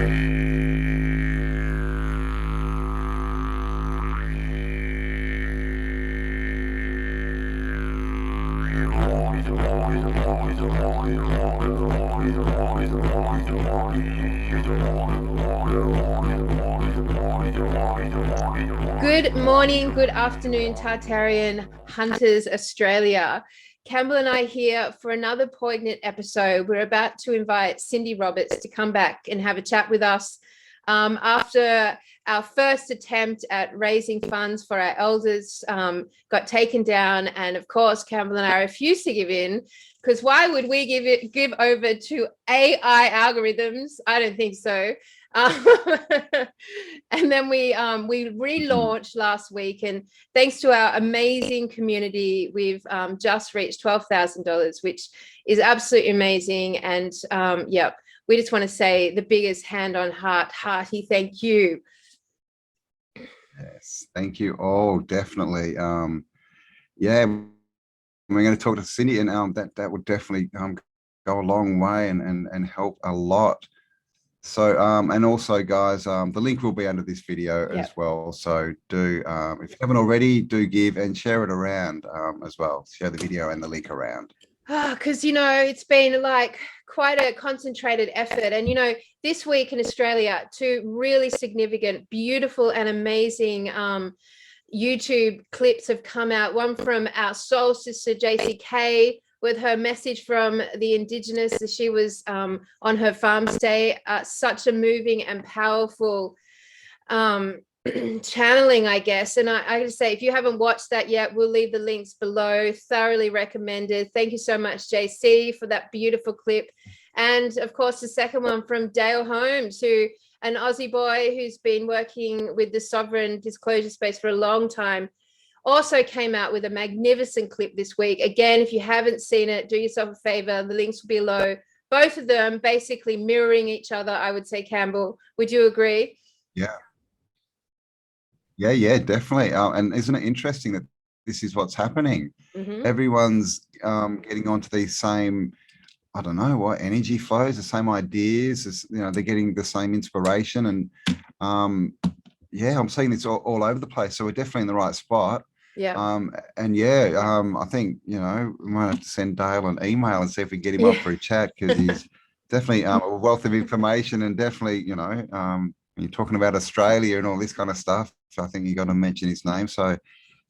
Good morning, good afternoon, Tartarian Hunters Australia. Campbell and I here for another poignant episode. We're about to invite Cindy Roberts to come back and have a chat with us after our first attempt at raising funds for our elders got taken down. And of course, Campbell and I refused to give in, because why would we give over to AI algorithms? I don't think so. And then we relaunched last week, and thanks to our amazing community, we've just reached $12,000, which is absolutely amazing. And yeah, we just want to say the biggest hand on heart, hearty thank you. Yes, thank you all, definitely. Yeah, we're going to talk to Cindy, and that would definitely go a long way and help a lot. So and also, guys, the link will be under this video as well. So do, if you haven't already, do give and share it around as well. Share the video and the link around. Because it's been like quite a concentrated effort. And this week in Australia, two really significant, beautiful and amazing YouTube clips have come out. One from our soul sister JCK, with her message from the Indigenous as she was on her farm stay. Such a moving and powerful channeling, I guess. And I just say, if you haven't watched that yet, we'll leave the links below. Thoroughly recommended. Thank you so much, JC, for that beautiful clip. And of course, the second one from Dale Holmes, an Aussie boy who's been working with the Sovereign Disclosure Space for a long time, also came out with a magnificent clip this week. Again, if you haven't seen it, do yourself a favor. The links will be below. Both of them basically mirroring each other, I would say, Campbell. Would you agree? Yeah. Yeah, definitely. And isn't it interesting that this is what's happening? Mm-hmm. Everyone's getting onto these same, I don't know what, energy flows, the same ideas, they're getting the same inspiration. And yeah, I'm seeing this all over the place. So we're definitely in the right spot. Yeah. And yeah, I think, we might have to send Dale an email and see if we can get him up for a chat, because he's definitely a wealth of information, and definitely, when you're talking about Australia and all this kind of stuff, I think you got to mention his name. So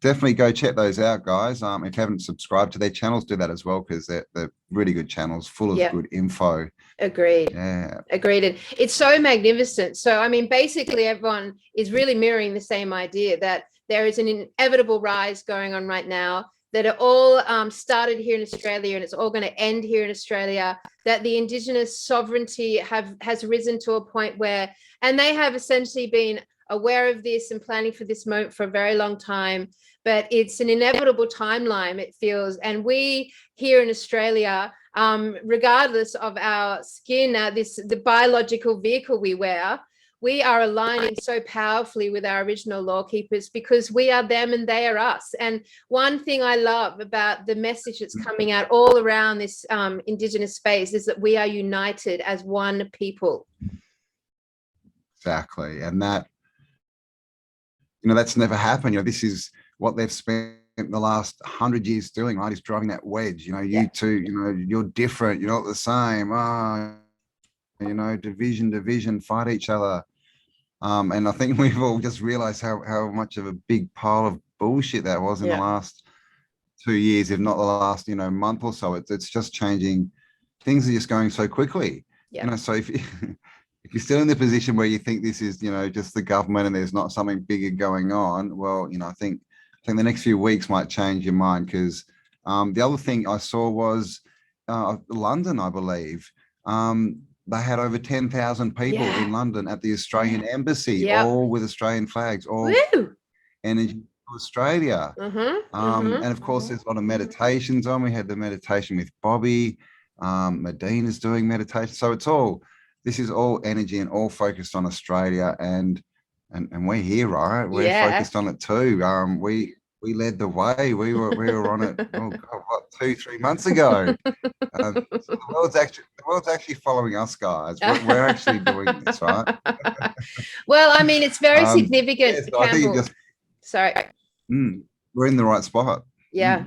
definitely go check those out, guys. If you haven't subscribed to their channels, do that as well, because they're really good channels, full of good info. Agreed. Yeah. Agreed. And it's so magnificent. So, I mean, basically everyone is really mirroring the same idea, that there is an inevitable rise going on right now, that it all started here in Australia and it's all going to end here in Australia, that the Indigenous sovereignty has risen to a point where, and they have essentially been aware of this and planning for this moment for a very long time, but it's an inevitable timeline, it feels. And we here in Australia, regardless of our skin, the biological vehicle we wear, we are aligning so powerfully with our original law keepers, because we are them and they are us. And one thing I love about the message that's coming out all around this Indigenous space is that we are united as one people. Exactly. And that, that's never happened. This is what they've spent the last 100 years doing, right? Is driving that wedge. You two, you're different. You're not the same. Division, fight each other. And I think we've all just realized how much of a big pile of bullshit that was in the last 2 years, if not the last, month or so. It's just changing. Things are just going so quickly. Yeah. So if you're still in the position where you think this is, just the government and there's not something bigger going on, well, I think the next few weeks might change your mind, because the other thing I saw was London, I believe. They had over 10,000 people in London at the Australian embassy, all with Australian flags, all energy to Australia. And of course, there's a lot of meditations on. We had the meditation with Bobby. Medina's doing meditation. So this is all energy and all focused on Australia, and we're here, right? We're focused on it too. we led the way. We were on it. Oh God, what 2-3 months ago? So the world's actually following us, guys. We're actually doing this, right? Well, I mean, it's very Yeah, significant, so I think it Campbell. just Sorry. we're in the right spot. Yeah.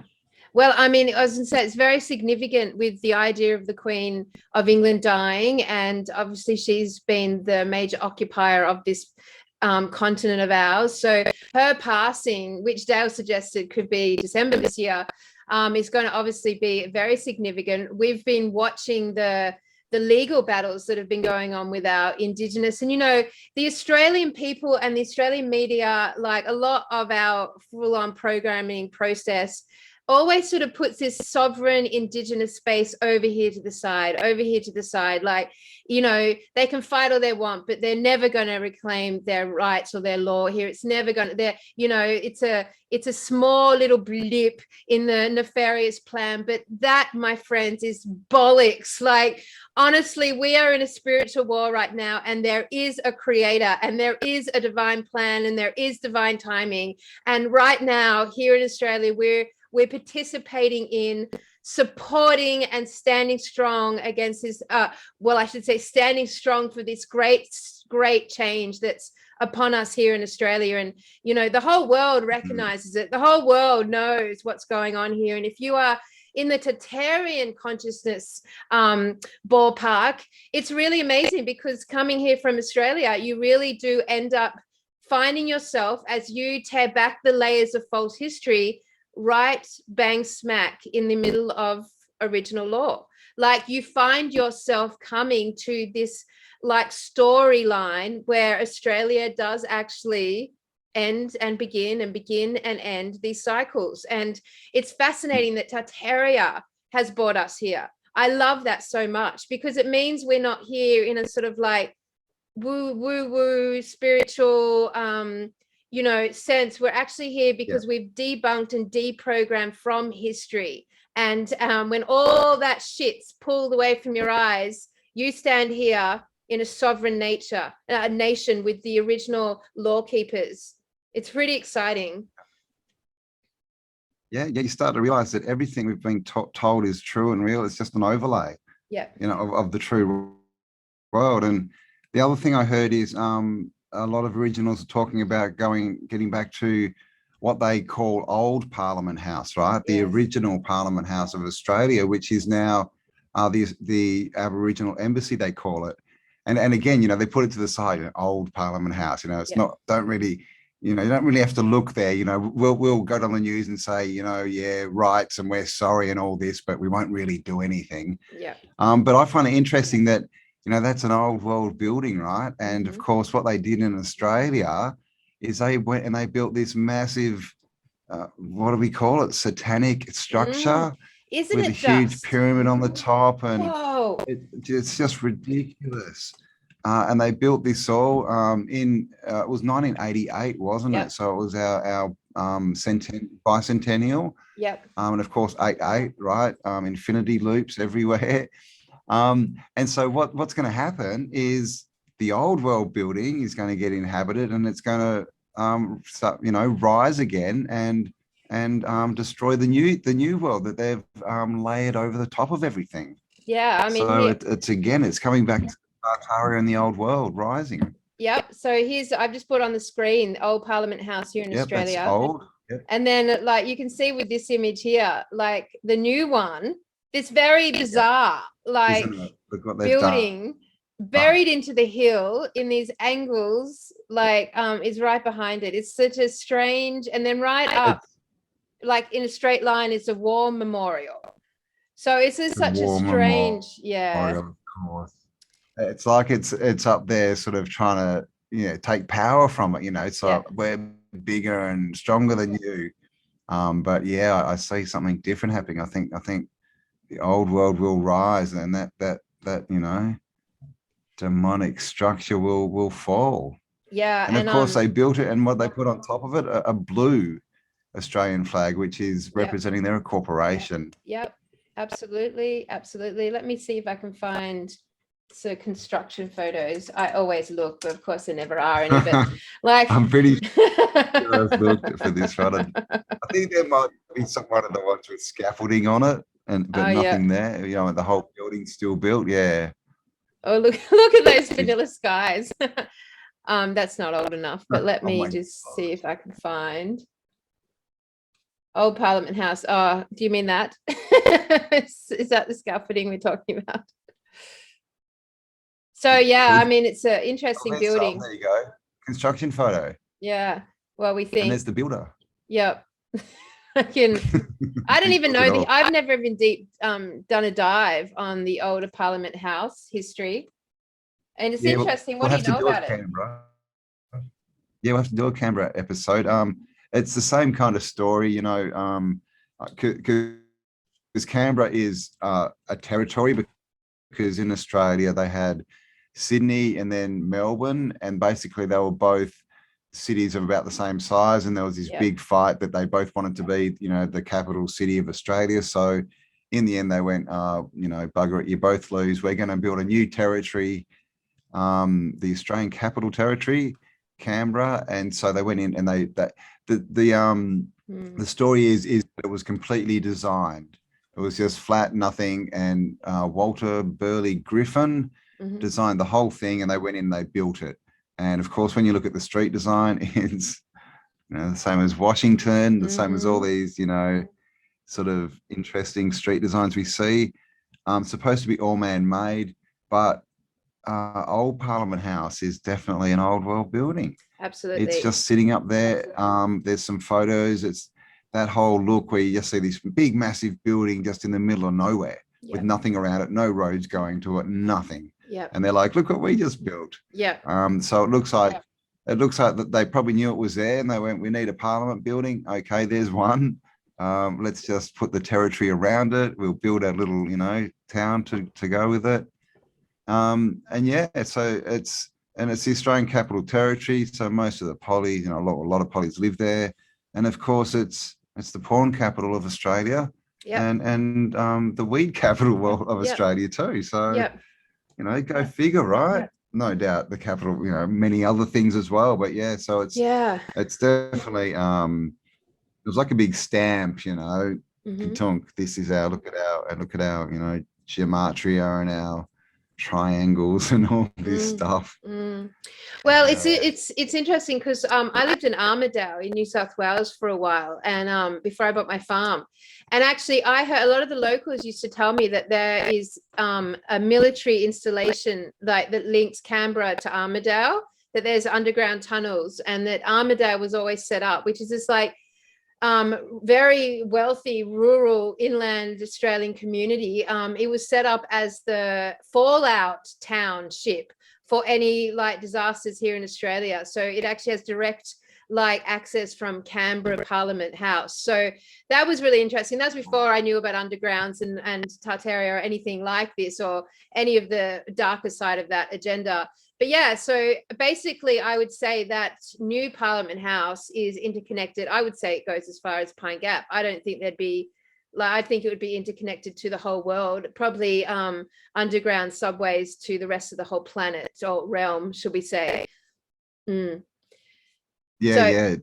Well, I mean, I was going to say it's very significant with the idea of the Queen of England dying, and obviously she's been the major occupier of this continent of ours. So her passing, which Dale suggested could be December this year, is going to obviously be very significant. We've been watching the legal battles that have been going on with our Indigenous, and the Australian people and the Australian media, like a lot of our full-on programming process, always sort of puts this sovereign Indigenous space over here to the side, like, they can fight all they want, but they're never going to reclaim their rights or their law here. It's never going to, it's a small little blip in the nefarious plan, but that, my friends, is bollocks. Like, honestly, we are in a spiritual war right now, and there is a creator, and there is a divine plan, and there is divine timing. And right now here in Australia, we're participating in supporting and standing strong against this, I should say standing strong for this great change that's upon us here in Australia. And, the whole world recognizes it. The whole world knows what's going on here. And if you are in the Tartarian consciousness ballpark, it's really amazing, because coming here from Australia, you really do end up finding yourself, as you tear back the layers of false history, right bang smack in the middle of original law. Like, you find yourself coming to this like storyline where Australia does actually end and begin and end these cycles. And it's fascinating that Tartaria has brought us here. I love that so much, because it means we're not here in a sort of like woo spiritual sense. We're actually here because we've debunked and deprogrammed from history. And when all that shit's pulled away from your eyes, you stand here in a sovereign nation with the original law keepers. It's pretty exciting. Yeah, you start to realize that everything we've been told is true and real. It's just an overlay, of the true world. And the other thing I heard is a lot of originals are talking about getting back to what they call old Parliament House, right? Yes. The original Parliament House of Australia, which is now the Aboriginal Embassy, they call it. And again, they put it to the side, old Parliament House. It's not, don't really, you don't really have to look there. We'll go on the news and say, rights, and we're sorry and all this, but we won't really do anything. Yeah. But I find it interesting that, that's an old world building, right? And of course, what they did in Australia is they went and they built this massive, what do we call it? Satanic structure. Isn't with it a huge just pyramid on the top, and whoa, it's just ridiculous. And they built this all in it was 1988, wasn't it? So it was our bicentennial. Yep. And of course 88, right? Infinity loops everywhere. And so what's going to happen is the old world building is going to get inhabited, and it's going to start, rise again and destroy the new world that they've layered over the top of everything. Yeah, I mean, so it's coming back to Tartaria and the old world rising. Yep. So I've just put on the screen the old Parliament House here in Australia. That's old. Yep. And then, like, you can see with this image here, like the new one, this very bizarre, like, building buried into the hill in these angles, like, is right behind it. It's such a strange, and then right up, like in a straight line, is a war memorial. So it's such a strange, of course. It's like it's up there, sort of trying to take power from it. It's like we're bigger and stronger than you. But I see something different happening. I think the old world will rise, and that demonic structure will fall. Yeah, and of course they built it, and what they put on top of it, a blue Australian flag, which is representing their corporation. Yep, absolutely. Let me see if I can find So construction photos, I always look, but of course there never are any. But like, I'm pretty sure I've looked for this one. I think there might be one of the ones with scaffolding on it, but nothing there. You know, the whole building's still built. Yeah. Oh, look at those vanilla skies. That's not old enough, but let me just see if I can find old Parliament House. Oh, do you mean that? Is that the scaffolding we're talking about? So yeah, I mean, it's an interesting building. There you go. Construction photo. Yeah. Well, we think. And there's the builder. Yep. I don't even know. I've never even done a dive on the older Parliament House history. And it's interesting. What do you know about it? Yeah, we'll have to do a Canberra episode. It's the same kind of story, you know, because Canberra is a territory, because in Australia they had Sydney and then Melbourne, and basically they were both cities of about the same size, and there was this big fight that they both wanted to be, you know, the capital city of Australia. So in the end they went, you know, bugger it, you both lose, we're going to build a new territory, the Australian Capital Territory, Canberra. And so they went in, and the story is it was completely designed. It was just flat, nothing. And Walter Burley Griffin designed the whole thing, and they went in and they built it. And of course, when you look at the street design, it's, you know, the same as Washington, the same as all these, you know, sort of interesting street designs we see. Supposed to be all man-made, but old Parliament House is definitely an old world building. Absolutely. It's just sitting up there. There's some photos. It's that whole look where you just see this big, massive building just in the middle of nowhere with nothing around it, no roads going to it, nothing. Yeah. And they're like, look what we just built. Yeah. So it looks like that they probably knew it was there, and they went, we need a Parliament building. Okay, there's one. Let's just put the territory around it. We'll build our little, you know, town to go with it. And yeah, so it's the Australian Capital Territory. So most of the polys, you know, a lot of polys live there. And of course it's the porn capital of Australia, and the weed capital of Australia too. So, you know, go figure, right? No doubt the capital, you know, many other things as well. But yeah, so it's definitely it was like a big stamp, you know. Katunk, this is our look at our, you know, gematria and our triangles and all this stuff. Well, it's interesting because I lived in Armidale in New South Wales for a while, and before I bought my farm. And actually I heard a lot of the locals used to tell me that there is a military installation that links Canberra to Armidale, that there's underground tunnels, and that Armidale was always set up, which is this like very wealthy rural inland Australian community. It was set up as the fallout township for any like disasters here in Australia. So it actually has direct like access from Canberra Parliament House. So that was really interesting. That's before I knew about undergrounds and Tartaria or anything like this, or any of the darker side of that agenda. But yeah, so basically I would say that new Parliament House is interconnected. I would say it goes as far as Pine Gap. I don't think there'd be, like, I think it would be interconnected to the whole world, probably underground subways to the rest of the whole planet, or realm, should we say. Yeah,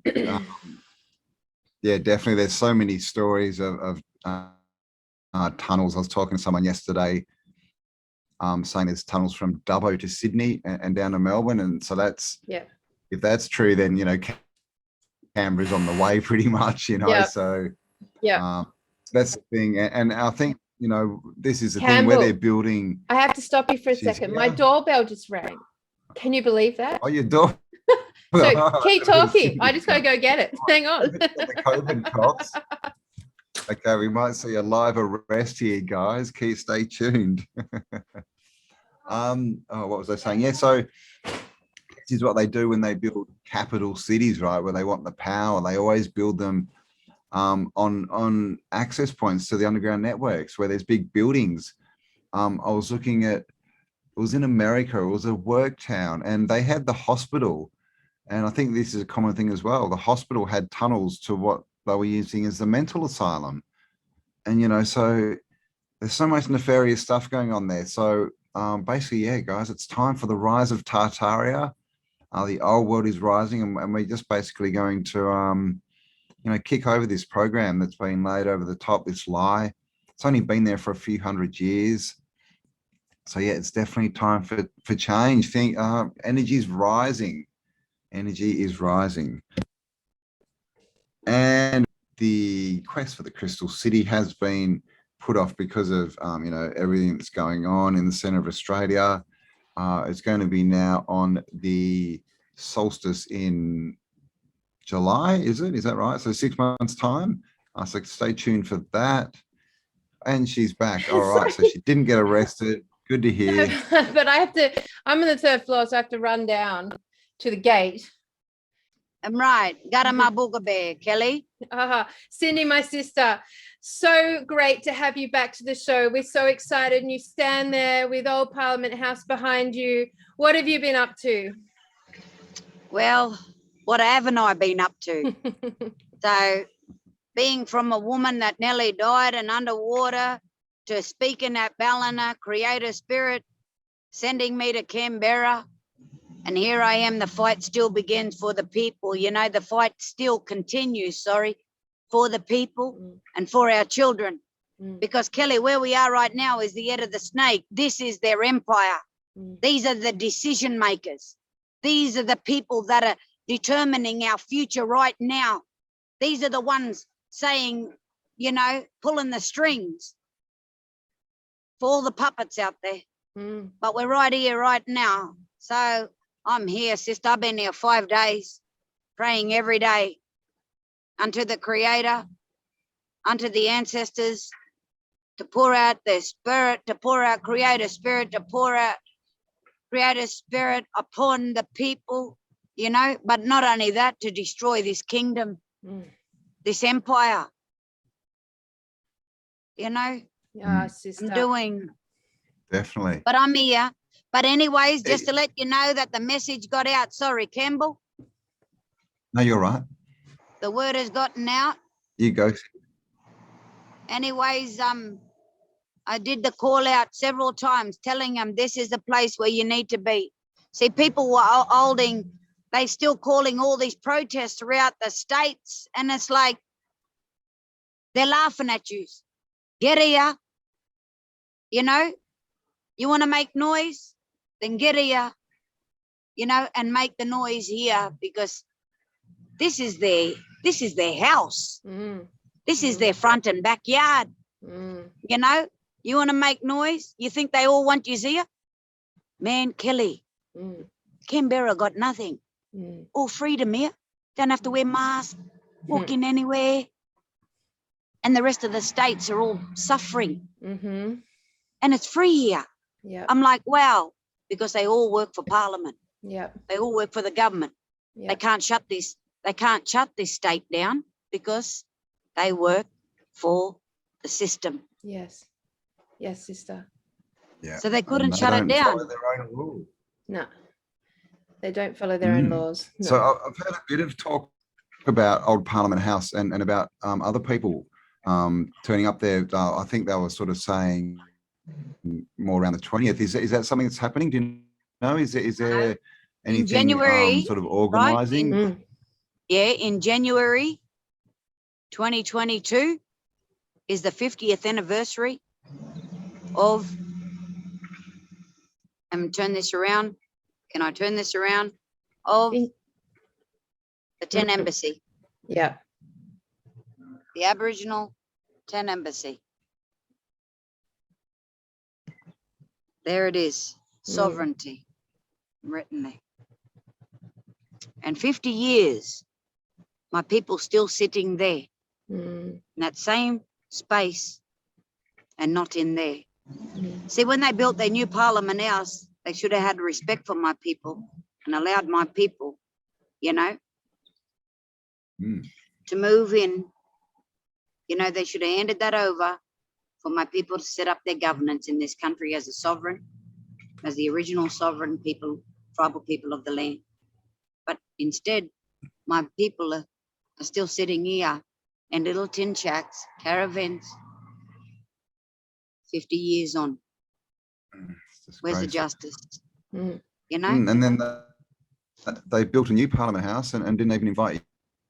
definitely. There's so many stories of tunnels. I was talking to someone yesterday saying there's tunnels from Dubbo to Sydney and down to Melbourne. And so that's, if that's true, then, you know, Canberra's on the way pretty much, you know. So that's the thing. And I think, you know, this is the thing where they're building. I have to stop you for a second. My doorbell just rang. Can you believe that? Oh, your door. So keep talking. I just gotta go get it. Hang on. The COVID cops. Okay, we might see a live arrest here, guys. Stay tuned. What was I saying? Yeah, so this is what they do when they build capital cities, right? Where they want the power. They always build them on access points to the underground networks where there's big buildings. I was looking at, it was in America, it was a work town, and they had the hospital. And I think this is a common thing as well. The hospital had tunnels to what they were using as the mental asylum. And, you know, so there's so much nefarious stuff going on there. So basically, yeah, guys, it's time for the rise of Tartaria. The old world is rising, and we're just basically going to, kick over this program that's been laid over the top, this lie. It's only been there for a few hundred years. So yeah, it's definitely time for change. Energy is rising. Energy is rising. And the quest for the Crystal City has been put off because of, everything that's going on in the center of Australia. It's going to be now on the solstice in July, is it? Is that right? So 6 months time. So stay tuned for that. And she's back. All right. So she didn't get arrested. Good to hear. No, but I'm on the 3rd floor, so I have to run down to the gate. I'm right. Garama Booga Bear, Kelly. Cindy, my sister, so great to have you back to the show. We're so excited. And you stand there with Old Parliament House behind you. What have you been up to? Well, what haven't I been up to? So, being from a woman that nearly died and underwater to speaking at Ballina, Creator Spirit, sending me to Canberra. And here I am, the fight still begins for the people. The fight still continues, for the people and for our children. Because, Kelly, where we are right now is the head of the snake. This is their empire. These are the decision makers. These are the people that are determining our future right now. These are the ones saying, pulling the strings for all the puppets out there. But we're right here, right now. So I'm here, sister. I've been here 5 days, praying every day unto the Creator, unto the ancestors, to pour out their spirit, to pour out Creator Spirit, to pour out Creator Spirit upon the people, but not only that, to destroy this kingdom, this empire, Yeah, sister. I'm doing. Definitely. But I'm here. But anyways, just to let you know that the message got out. Sorry, Cambell. No, you're right. The word has gotten out. You go. Anyways, I did the call out several times, telling them this is the place where you need to be. See, people were holding, they still calling all these protests throughout the states, and it's like they're laughing at you. Get here, you want to make noise, then get here, and make the noise here, because this is their house. This is their front and backyard. You want to make noise? You think they all want you here? Man, Kelly, Canberra got nothing. All freedom here. Don't have to wear masks, walk in anywhere. And the rest of the states are all suffering. And it's free here. Yeah. I'm like, wow, because they all work for Parliament. Yeah. They all work for the government. Yeah. They can't shut this state down because they work for the system. Yes. Yes, sister. Yeah. So they couldn't And shut it down. follow their own rules. No, they don't follow their own laws. No. So I've heard a bit of talk about Old Parliament House and about other people turning up there. I think they were sort of saying more around the 20th. Is that something that's happening? Do you know? Is there anything January, sort of organising? Right? In January 2022 is the 50th anniversary of, turn this around. Can I turn this around? Of the 10 Embassy. Yeah. The Aboriginal 10 Embassy. There it is. Sovereignty written there. And 50 years, my people still sitting there in that same space and not in there. See, when they built their new Parliament House, they should have had respect for my people and allowed my people, to move in. They should have handed that over for my people to set up their governance in this country as a sovereign, as the original sovereign people, tribal people of the land. But instead, my people are still sitting here in little tin shacks, caravans, 50 years on. Where's the disgraceful. justice? Mm. You know? And then they built a new Parliament House and didn't even invite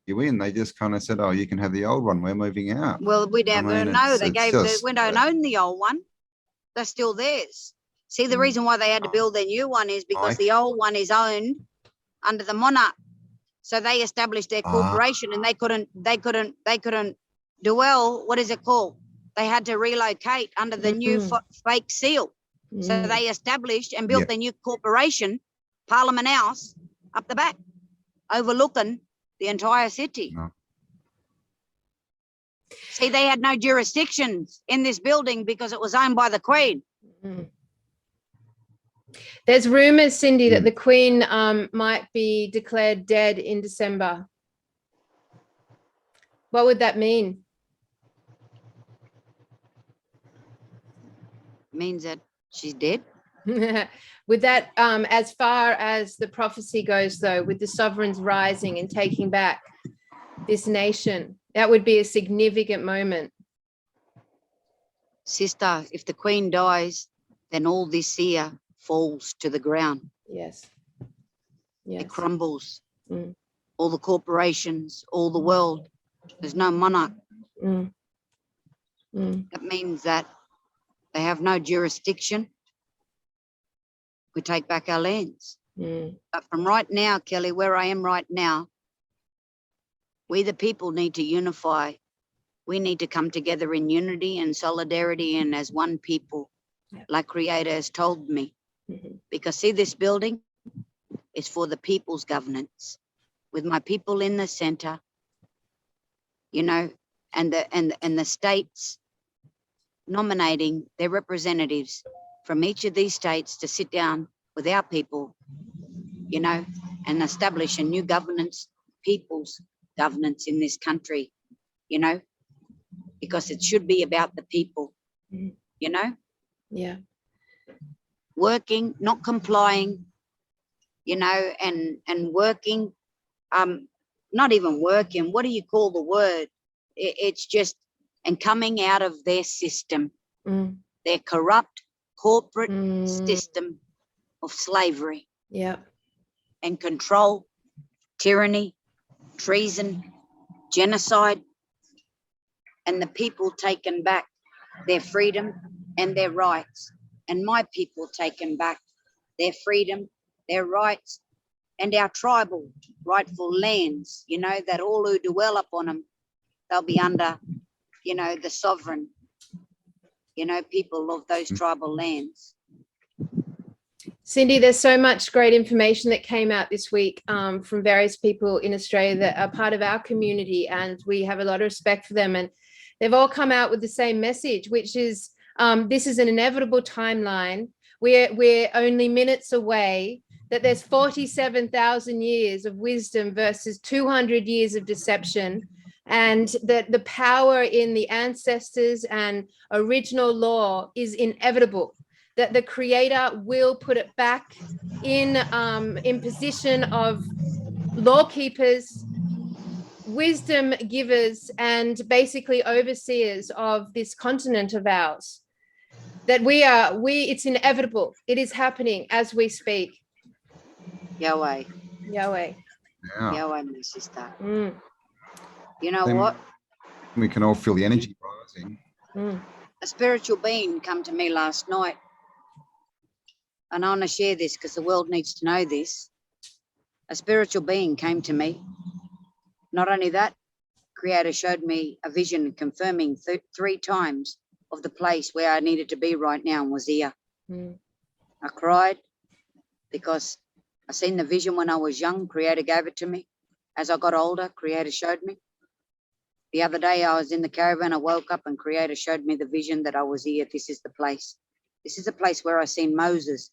you in. They just kind of said, "Oh, you can have the old one. We're moving out." Well, we I never mean, know. it's We don't own the old one. They're still theirs. See, the reason why they had to build their new one is because the old one is owned under the monarch. So they established their corporation and they couldn't dwell. What is it called? They had to relocate under the new fake seal. So they established and built their new corporation, Parliament House, up the back, overlooking the entire city. No. See, they had no jurisdictions in this building because it was owned by the Queen. There's rumours, Cindy, that the Queen might be declared dead in December. What would that mean? Means that she's dead. With that, as far as the prophecy goes, though, with the sovereigns rising and taking back this nation, that would be a significant moment. Sister, if the Queen dies, then all this here falls to the ground. Yes. It crumbles. Mm. All the corporations, all the world. There's no monarch. Mm. Mm. That means that they have no jurisdiction. We take back our lands. Mm. But from right now, Kelly, where I am right now, we the people need to unify. We need to come together in unity and solidarity and as one people, like Creator has told me. Because see, this building is for the people's governance, with my people in the center, you know, and the states nominating their representatives from each of these states to sit down with our people, you know, and establish a new governance, people's governance in this country, you know, because it should be about the people, you know? Yeah. Working, not complying, you know, and working, not even working, what do you call the word? It's just, and coming out of their system, their corrupt corporate system of slavery. Yeah. And control, tyranny, treason, genocide, and the people taken back their freedom and their rights, and my people taken back their freedom, their rights, and our tribal rightful lands, you know, that all who dwell upon them, they'll be under, you know, the sovereign, you know, people of those tribal lands. Cindy, there's so much great information that came out this week from various people in Australia that are part of our community, and we have a lot of respect for them. And they've all come out with the same message, which is this is an inevitable timeline. We're only minutes away, that there's 47,000 years of wisdom versus 200 years of deception, and that the power in the ancestors and original law is inevitable, that the Creator will put it back in position of lawkeepers, wisdom givers, and basically overseers of this continent of ours. That it's inevitable. It is happening as we speak. Yahweh. Yahweh. Yeah. Yahweh, my sister. Mm. You know Then what? We can all feel the energy rising. Mm. A spiritual being come to me last night. And I want to share this because the world needs to know this. A spiritual being came to me. Not only that, Creator showed me a vision confirming 3 times of the place where I needed to be right now and was here. Mm. I cried because I seen the vision when I was young. Creator gave it to me. As I got older, Creator showed me. The other day I was in the caravan. I woke up and Creator showed me the vision that I was here. This is the place. This is the place where I seen Moses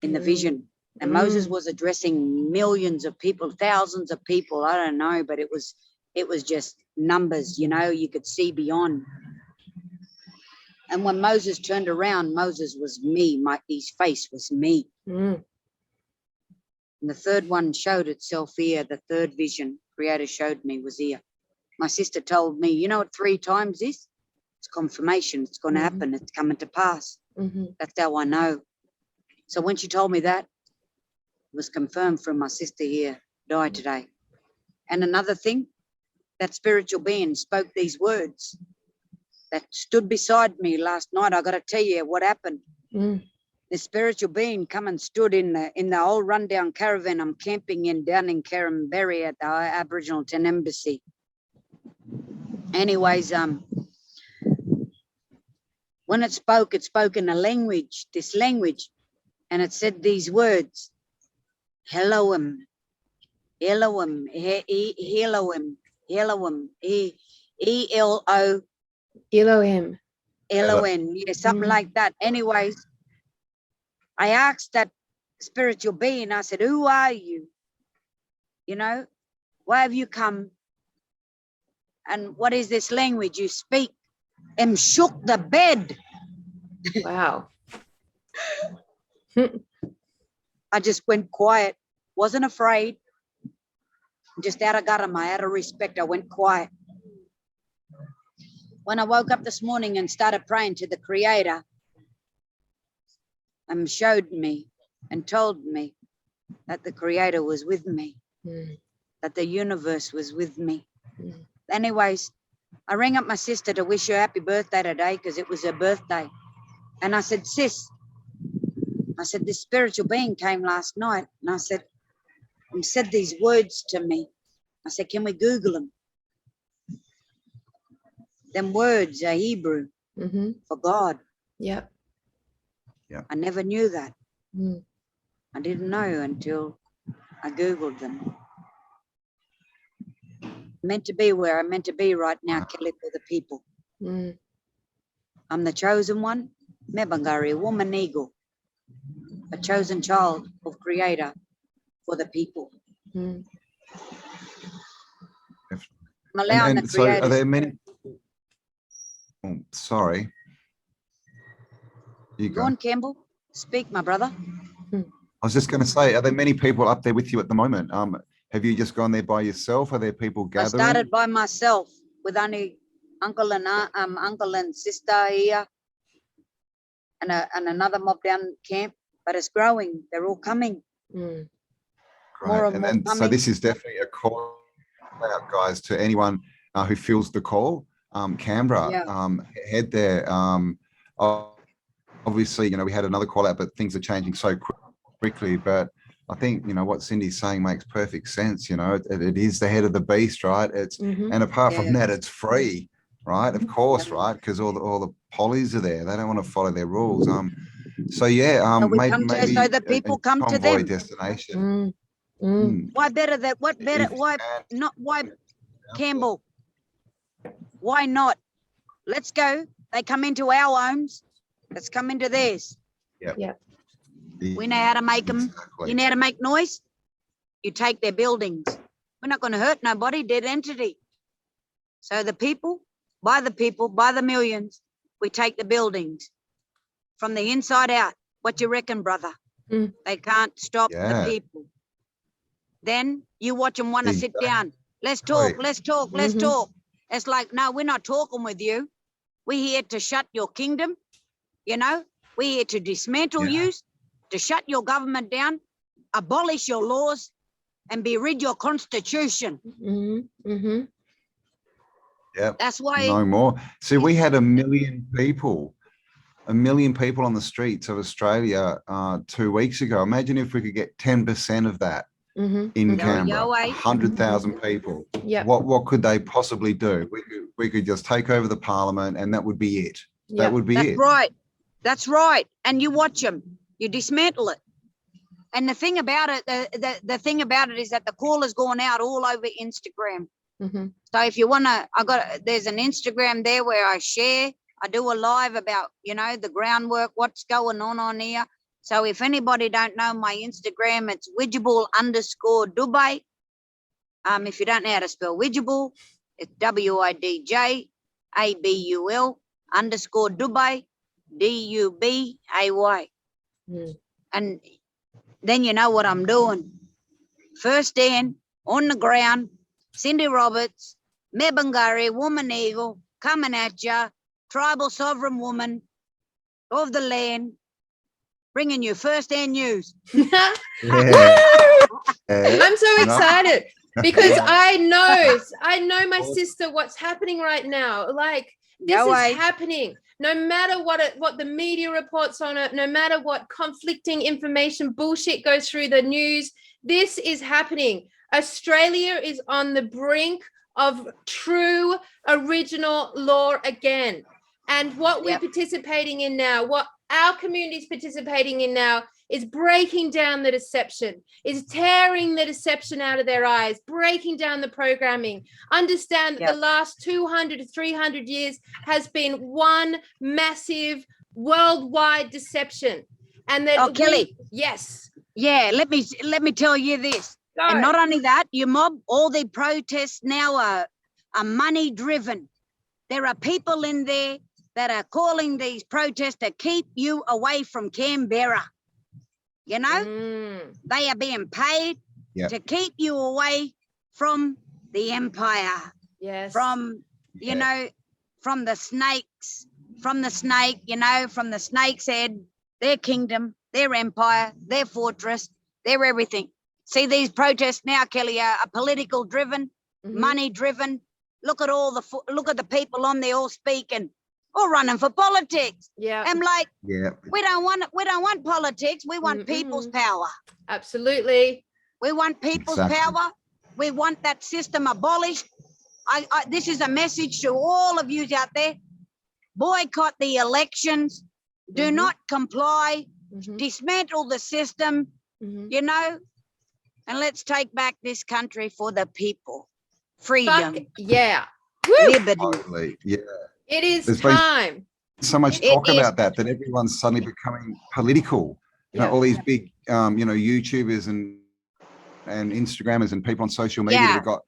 in the vision. And Moses was addressing millions of people, thousands of people. I don't know, but it was just numbers, you know, you could see beyond. And when Moses turned around, Moses was me. His face was me. Mm. And the third one showed itself here. The third vision Creator showed me was here. My sister told me, you know what 3 times is? It's confirmation. It's going to happen. It's coming to pass. That's how I know. So when she told me that, it was confirmed from my sister here, died today. And another thing, that spiritual being spoke these words that stood beside me last night. I got to tell you what happened. The spiritual being come and stood in the old rundown caravan I'm camping in down in Canberra at the Aboriginal Tent Embassy. Anyways, when it spoke in a language, this language, and it said these words: Elohim, Elohim, Elohim, Elohim, E-L-O. Elohim. Elohim, yeah, something like that. Anyways, I asked that spiritual being, I said, who are you? You know, why have you come? And what is this language you speak? And shook the bed. Wow. I just went quiet, wasn't afraid. Just out of garama, out of respect, I went quiet. When I woke up this morning and started praying to the Creator, showed me and told me that the Creator was with me, that the universe was with me. Anyways, I rang up my sister to wish her happy birthday today because it was her birthday. And I said, sis, I said, this spiritual being came last night. And I said, and said these words to me. I said, can we Google them? Them words are Hebrew for God. Yep. I never knew that. I didn't know until I Googled them. Meant to be where I'm meant to be right now, Kelly, for the people. I'm the chosen one, Mebbingarri, woman eagle, a chosen child of Creator for the people. I'm allowing the so Creator. are there many? Oh, sorry. You Go on, Campbell. Speak, my brother. I was just going to say, are there many people up there with you at the moment? Have you just gone there by yourself? Are there people gathering? I started by myself with only uncle and sister here, and another mob down camp. But it's growing. They're all coming. Great. More and more then, coming. so this is definitely a call out, guys, to anyone who feels the call. Canberra, head there. Obviously, we had another call out, but things are changing so quickly. But I think, what Cindy's saying makes perfect sense. It is the head of the beast, right? And apart from that, it's free, right? Of course, right? Because all the pollies are there. They don't want to follow their rules. So yeah, maybe so the people come to them. Destination. Why better that? What better? Why not? Why Campbell? Why not? Let's go. They come into our homes. Let's come into theirs. Yeah. We know how to make them. Exactly. You know how to make noise? You take their buildings. We're not going to hurt nobody, dead entity. So the people, by the millions, we take the buildings from the inside out. What you reckon, brother? They can't stop the people. Then you watch them want to sit down. Let's talk. It's like, no, we're not talking with you. We're here to shut your kingdom. We're here to dismantle you, to shut your government down, abolish your laws, and be rid your constitution. That's why. No more. See, we had 1 million people on the streets of Australia 2 weeks ago. Imagine if we could get 10% of that in Canberra, 100,000 people. What could they possibly do? We could just take over the parliament, and that would be it. That would be it. That's right. And you watch them. You dismantle it. And the thing about it, the thing about it is that the call is going out all over Instagram. So if you want to, there's an Instagram there where I share. I do a live about, the groundwork, what's going on here. So if anybody don't know my Instagram, it's widgeable_Dubai. If you don't know how to spell widgeable, it's WIDJABUL_Dubai, DUBAY. And then you know what I'm doing. First stand on the ground, Cindy Roberts, Mebbingarri, woman eagle, coming at ya, tribal sovereign woman, of the land, bringing you first-hand news. Yeah. I'm so No. excited because I know my sister, what's happening right now. Like, this No way. is happening. No matter what the media reports on it, no matter what conflicting information bullshit goes through the news, this is happening. Australia is on the brink of true original law again. And what we're participating in now, what our community is participating in now, is breaking down the deception, is tearing the deception out of their eyes, breaking down the programming. Understand that the last 200 to 300 years has been one massive worldwide deception. And that Kelly. Yes. Yeah, let me tell you this. Go. And not only that, you mob, all the protests now are money driven. There are people in there that are calling these protests to keep you away from Canberra. You know, they are being paid to keep you away from the empire. Yes. From, you know, from the snakes, from the snake, you know, from the snake's head, their kingdom, their empire, their fortress, their everything. See, these protests now, Kelly, are political driven, money driven. Look at look at the people on there all speaking, all running for politics. Yeah. I'm like, we don't want politics. We want people's power. Absolutely. We want people's power. We want that system abolished. This is a message to all of you out there. Boycott the elections. Do not comply. Dismantle the system, you know, and let's take back this country for the people. Freedom. Liberty. Totally. Yeah. It is There's time. So much talk about that everyone's suddenly becoming political. You know, all these big, you know, YouTubers and Instagrammers and people on social media that have got,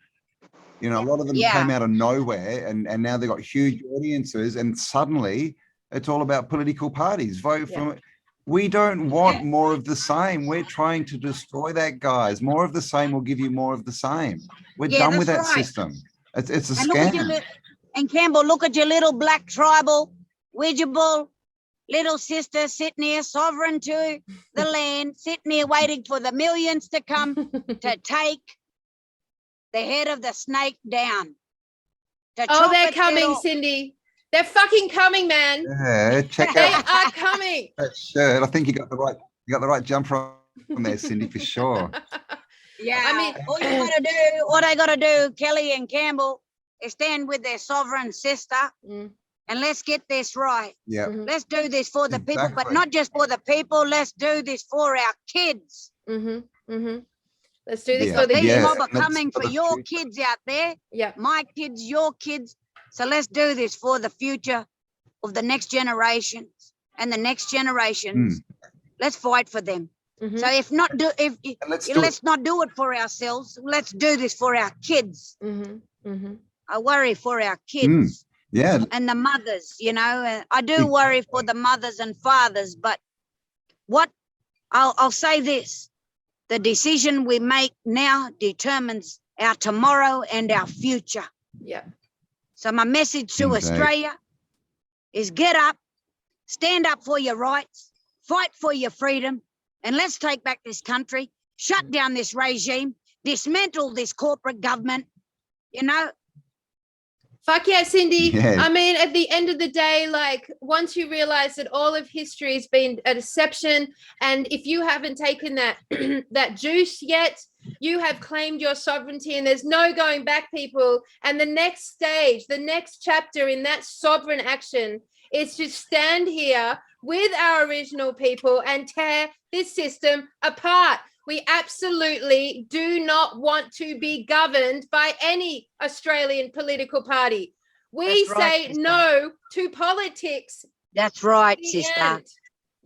you know, a lot of them came out of nowhere and now they've got huge audiences and suddenly it's all about political parties. Vote for it. We don't want more of the same. We're trying to destroy that, guys. More of the same will give you more of the same. We're done with that system. It's a scam. And Campbell, look at your little black tribal, widgeable little sister sitting here, sovereign to the land, sitting here waiting for the millions to come to take the head of the snake down. Oh, they're coming, Cindy. They're fucking coming, man. Yeah, check They out are coming. that shirt. I think you got the right jumper on there, Cindy, for sure. Yeah, I mean, what I gotta do, Kelly and Campbell, is stand with their sovereign sister and let's get this right. Yeah. Let's do this for the people, but not just for the people. Let's do this for our kids. Let's do this for the kids. kids. Mob are coming for your kids out there. Yeah. My kids, your kids. So let's do this for the future of the next generations and the next generations. Let's fight for them. So if not let's not do it for ourselves. Let's do this for our kids. I worry for our kids. And the mothers, you know, I do worry for the mothers and fathers, but I'll say this, the decision we make now determines our tomorrow and our future. Yeah. So my message to Australia is get up, stand up for your rights, fight for your freedom, and let's take back this country, shut down this regime, dismantle this corporate government, you know. Fuck yeah, Cindy. I mean, at the end of the day, like, once you realize that all of history has been a deception, and if you haven't taken that that juice yet, you have claimed your sovereignty and there's no going back, people. And the next stage, the next chapter in that sovereign action is to stand here with our original people and tear this system apart. We absolutely do not want to be governed by any Australian political party. We say no to politics. That's right, sister.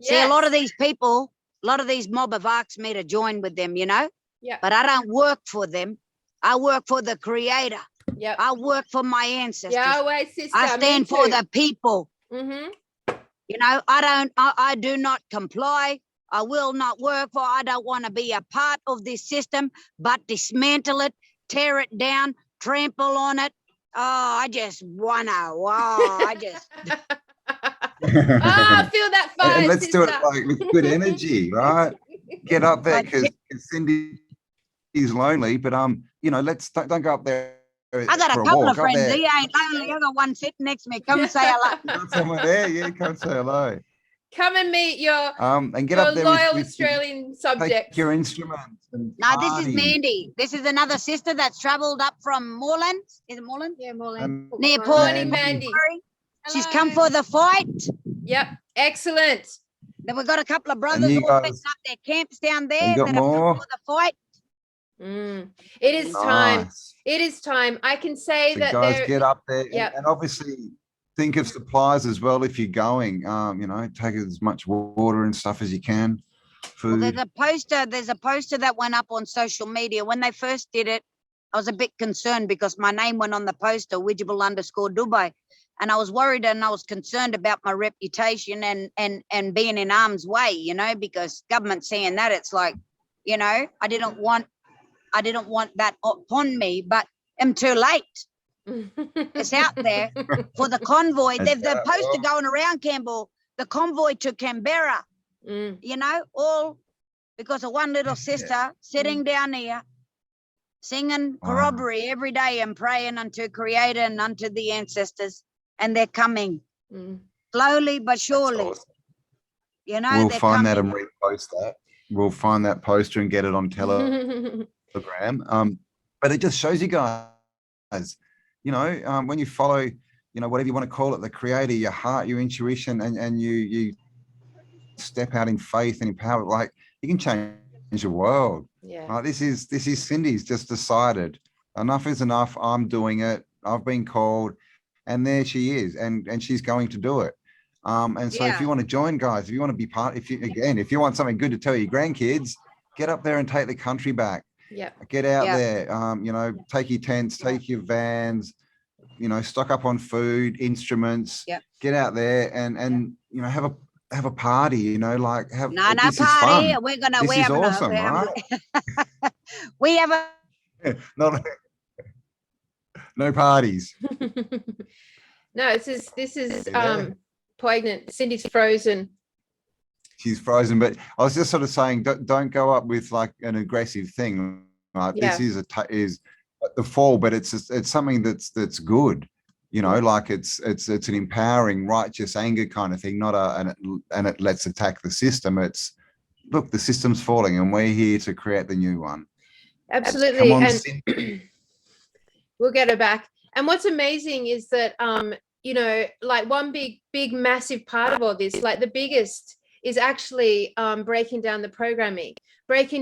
See, a lot of these people, a lot of these mob have asked me to join with them, you know? Yeah. But I don't work for them. I work for the Creator. Yeah. I work for my ancestors. Yahweh, sister. I stand for the people. Mm-hmm. You know, I do not comply. I will not work for, I don't want to be a part of this system, but dismantle it, tear it down, trample on it. Oh, I just want to, Ah, feel that fire, and let's do it sister. like with good energy, right? Get up there Like, because Cindy is lonely, but you know, don't go up there I got for a a couple walk. of Up friends. there, He ain't lonely. I got one sitting next to me. Come and say hello. got someone there, yeah, come say hello. Come and meet your And get up there loyal with Australian take subjects. your instruments and No, this is party. Mandy. This is another sister that's travelled up from Moreland. Is it Moreland? Yeah, Moreland. And Near Good Port morning, Mandy. She's come for the fight. Yep, excellent. Then we've got a couple of brothers you all guys- setting up their camps down you there got that have come more? for the fight. It is time. Nice. It is time. I can say So that guys, there. get up there Yep. and obviously think of supplies as well if you're going. You know, take as much water and stuff as you can. Well, Food. there's a poster that went up on social media. When they first did it, I was a bit concerned because my name went on the poster, Widgeable_Dubai. And I was worried and I was concerned about my reputation and being in harm's way, you know, because government saying that, it's like, you know, I didn't want that upon me, but I'm too late. It's out there for the convoy. There's the poster going around Campbell, the convoy to Canberra, you know, all because of one little sister sitting down here singing corroboree every day and praying unto Creator and unto the ancestors. And they're coming slowly but surely. Awesome. You know, We'll they're find coming. that and repost that. We'll find that poster and get it on Telegram. But it just shows you guys, you know, when you follow, you know, whatever you want to call it, the Creator, your heart, your intuition, and you step out in faith and in power, like you can change the world. Yeah. This is Cindy's just decided enough is enough. I'm doing it. I've been called. And there she is, and she's going to do it. And so if you want to join, guys, if you want to be part, if you want something good to tell your grandkids, get up there and take the country back. Yeah. Get out there. You know, take your tents, take your vans, you know, stock up on food, instruments. Yeah. Get out there and you know, have a party, you know, like have No this is party. fun. We're gonna This is awesome, we're right? we have a No parties. No, this is poignant. Cindy's frozen. She's frozen, but I was just sort of saying, don't go up with like an aggressive thing. Right? Yeah. This is the fall, but it's something that's good. You know, like it's an empowering, righteous anger kind of thing, not and it lets attack the system. It's look, the system's falling, and we're here to create the new one. Absolutely, Come on, and we'll get her back. And what's amazing is that you know, like one big massive part of all this, like the biggest is actually breaking down the programming, and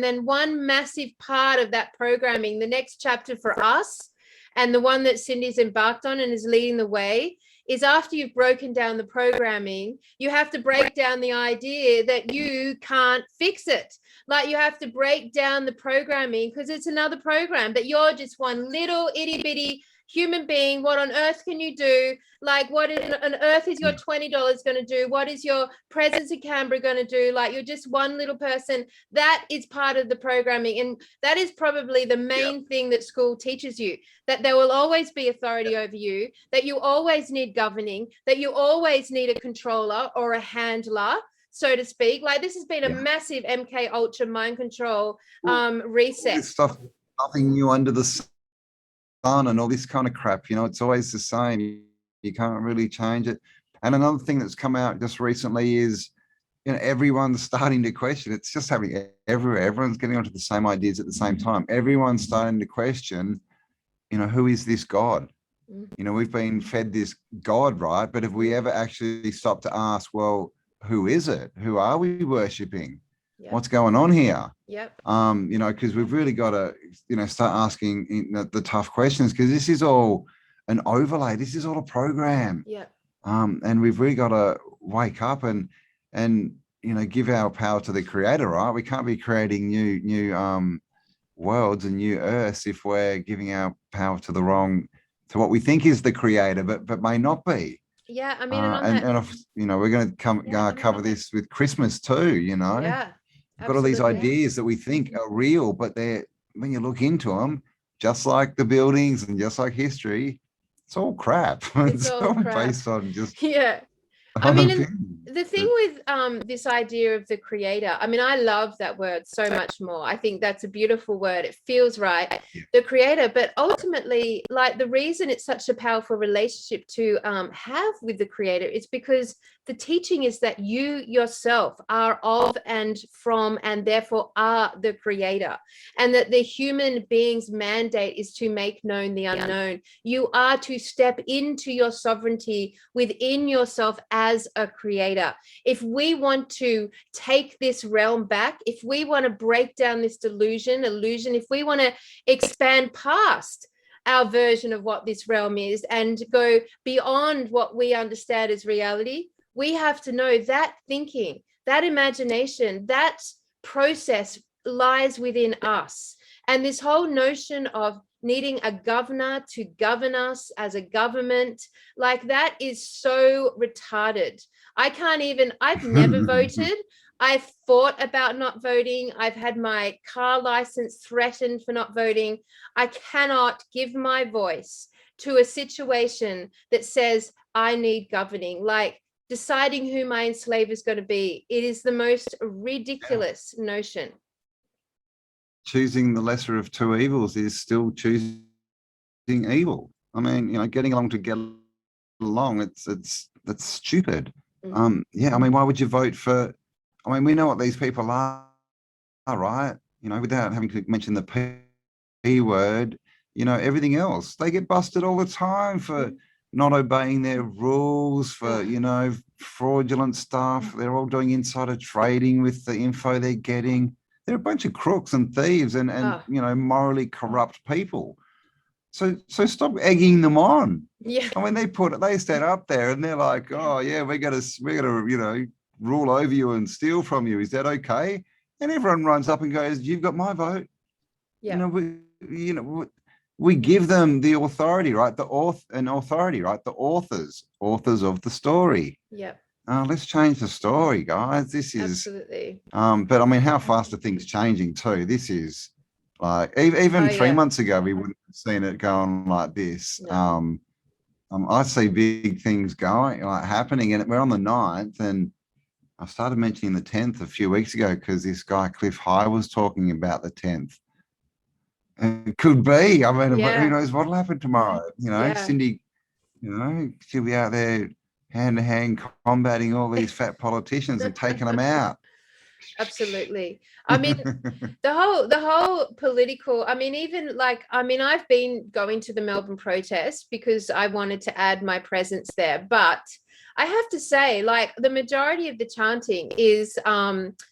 then one massive part of that programming, the next chapter for us, and the one that Cindy's embarked on and is leading the way, is after you've broken down the programming, you have to break down the idea that you can't fix it. Like you have to break down the programming because it's another program, that you're just one little itty bitty human being. What on earth can you do? Like what on earth is your $20 going to do? What is your presence in Canberra going to do? Like you're just one little person. That is part of the programming, and that is probably the main thing that school teaches you, that there will always be authority over you, that you always need governing, that you always need a controller or a handler, so to speak. Like this has been a massive MK Ultra mind control reset. This stuff, nothing new under the sun and all this kind of crap, you know, it's always the same. You can't really change it. And another thing that's come out just recently is, you know, everyone's starting to question. It's just happening everywhere. Everyone's getting onto the same ideas at the same time. Everyone's starting to question, you know, who is this God? You know, we've been fed this God, right? But have we ever actually stopped to ask, well, who is it? Who are we worshiping? What's going on here? You know, because we've really got to, you know, start asking the tough questions, because this is all an overlay. This is all a program. And we've really got to wake up and you know, give our power to the Creator, right? We can't be creating new worlds and new earths if we're giving our power to the wrong, to what we think is the Creator, but may not be. I mean, and you know, we're going to cover this with Christmas too. You know, we've got all these ideas that we think are real, but they're, when you look into them, just like the buildings and just like history, it's all crap. It's It's all all crap. based on just Yeah. I mean, and the thing with this idea of the creator, I mean, I love that word so much more. I think that's a beautiful word. It feels right, the creator. But ultimately, like, the reason it's such a powerful relationship to have with the creator is because the teaching is that you yourself are of and from and therefore are the creator, and that the human being's mandate is to make known the unknown. You are to step into your sovereignty within yourself as a creator. If we want to take this realm back, if we want to break down this illusion, if we want to expand past our version of what this realm is and go beyond what we understand as reality, we have to know that thinking, that imagination, that process lies within us. And this whole notion of needing a governor to govern us as a government, like, that is so retarded. I've never voted. I've thought about not voting. I've had my car license threatened for not voting. I cannot give my voice to a situation that says I need governing. Like, deciding who my enslaver is going to be. It is the most ridiculous notion. Choosing the lesser of two evils is still choosing evil. I mean, getting along to get along, that's stupid. Yeah, I mean, why would you vote for, I mean, we know what these people are, right? Without having to mention the P word, everything else. They get busted all the time for not obeying their rules, for, fraudulent stuff. They're all doing insider trading with the info they're getting. They're a bunch of crooks and thieves and morally corrupt people. So stop egging them on. Yeah. I mean, they stand up there and they're like, oh yeah, we're gonna rule over you and steal from you. Is that okay? And everyone runs up and goes, you've got my vote. Yeah. We give them the authority, right? The authority, right? The authors of the story. Yeah. Let's change the story, guys. This is absolutely. But I mean, how fast are things changing too? This is like even 3 months ago, we wouldn't have seen it going like this. No. I see big things happening, and we're on the 9th, and I started mentioning the 10th a few weeks ago because this guy Cliff High was talking about the 10th. And it could be. I mean, who knows what'll happen tomorrow? Cindy, she'll be out there hand to hand combating all these fat politicians and taking them out. Absolutely. I mean, the whole political, I mean, even I've been going to the Melbourne protest because I wanted to add my presence there, but I have to say, like, the majority of the chanting is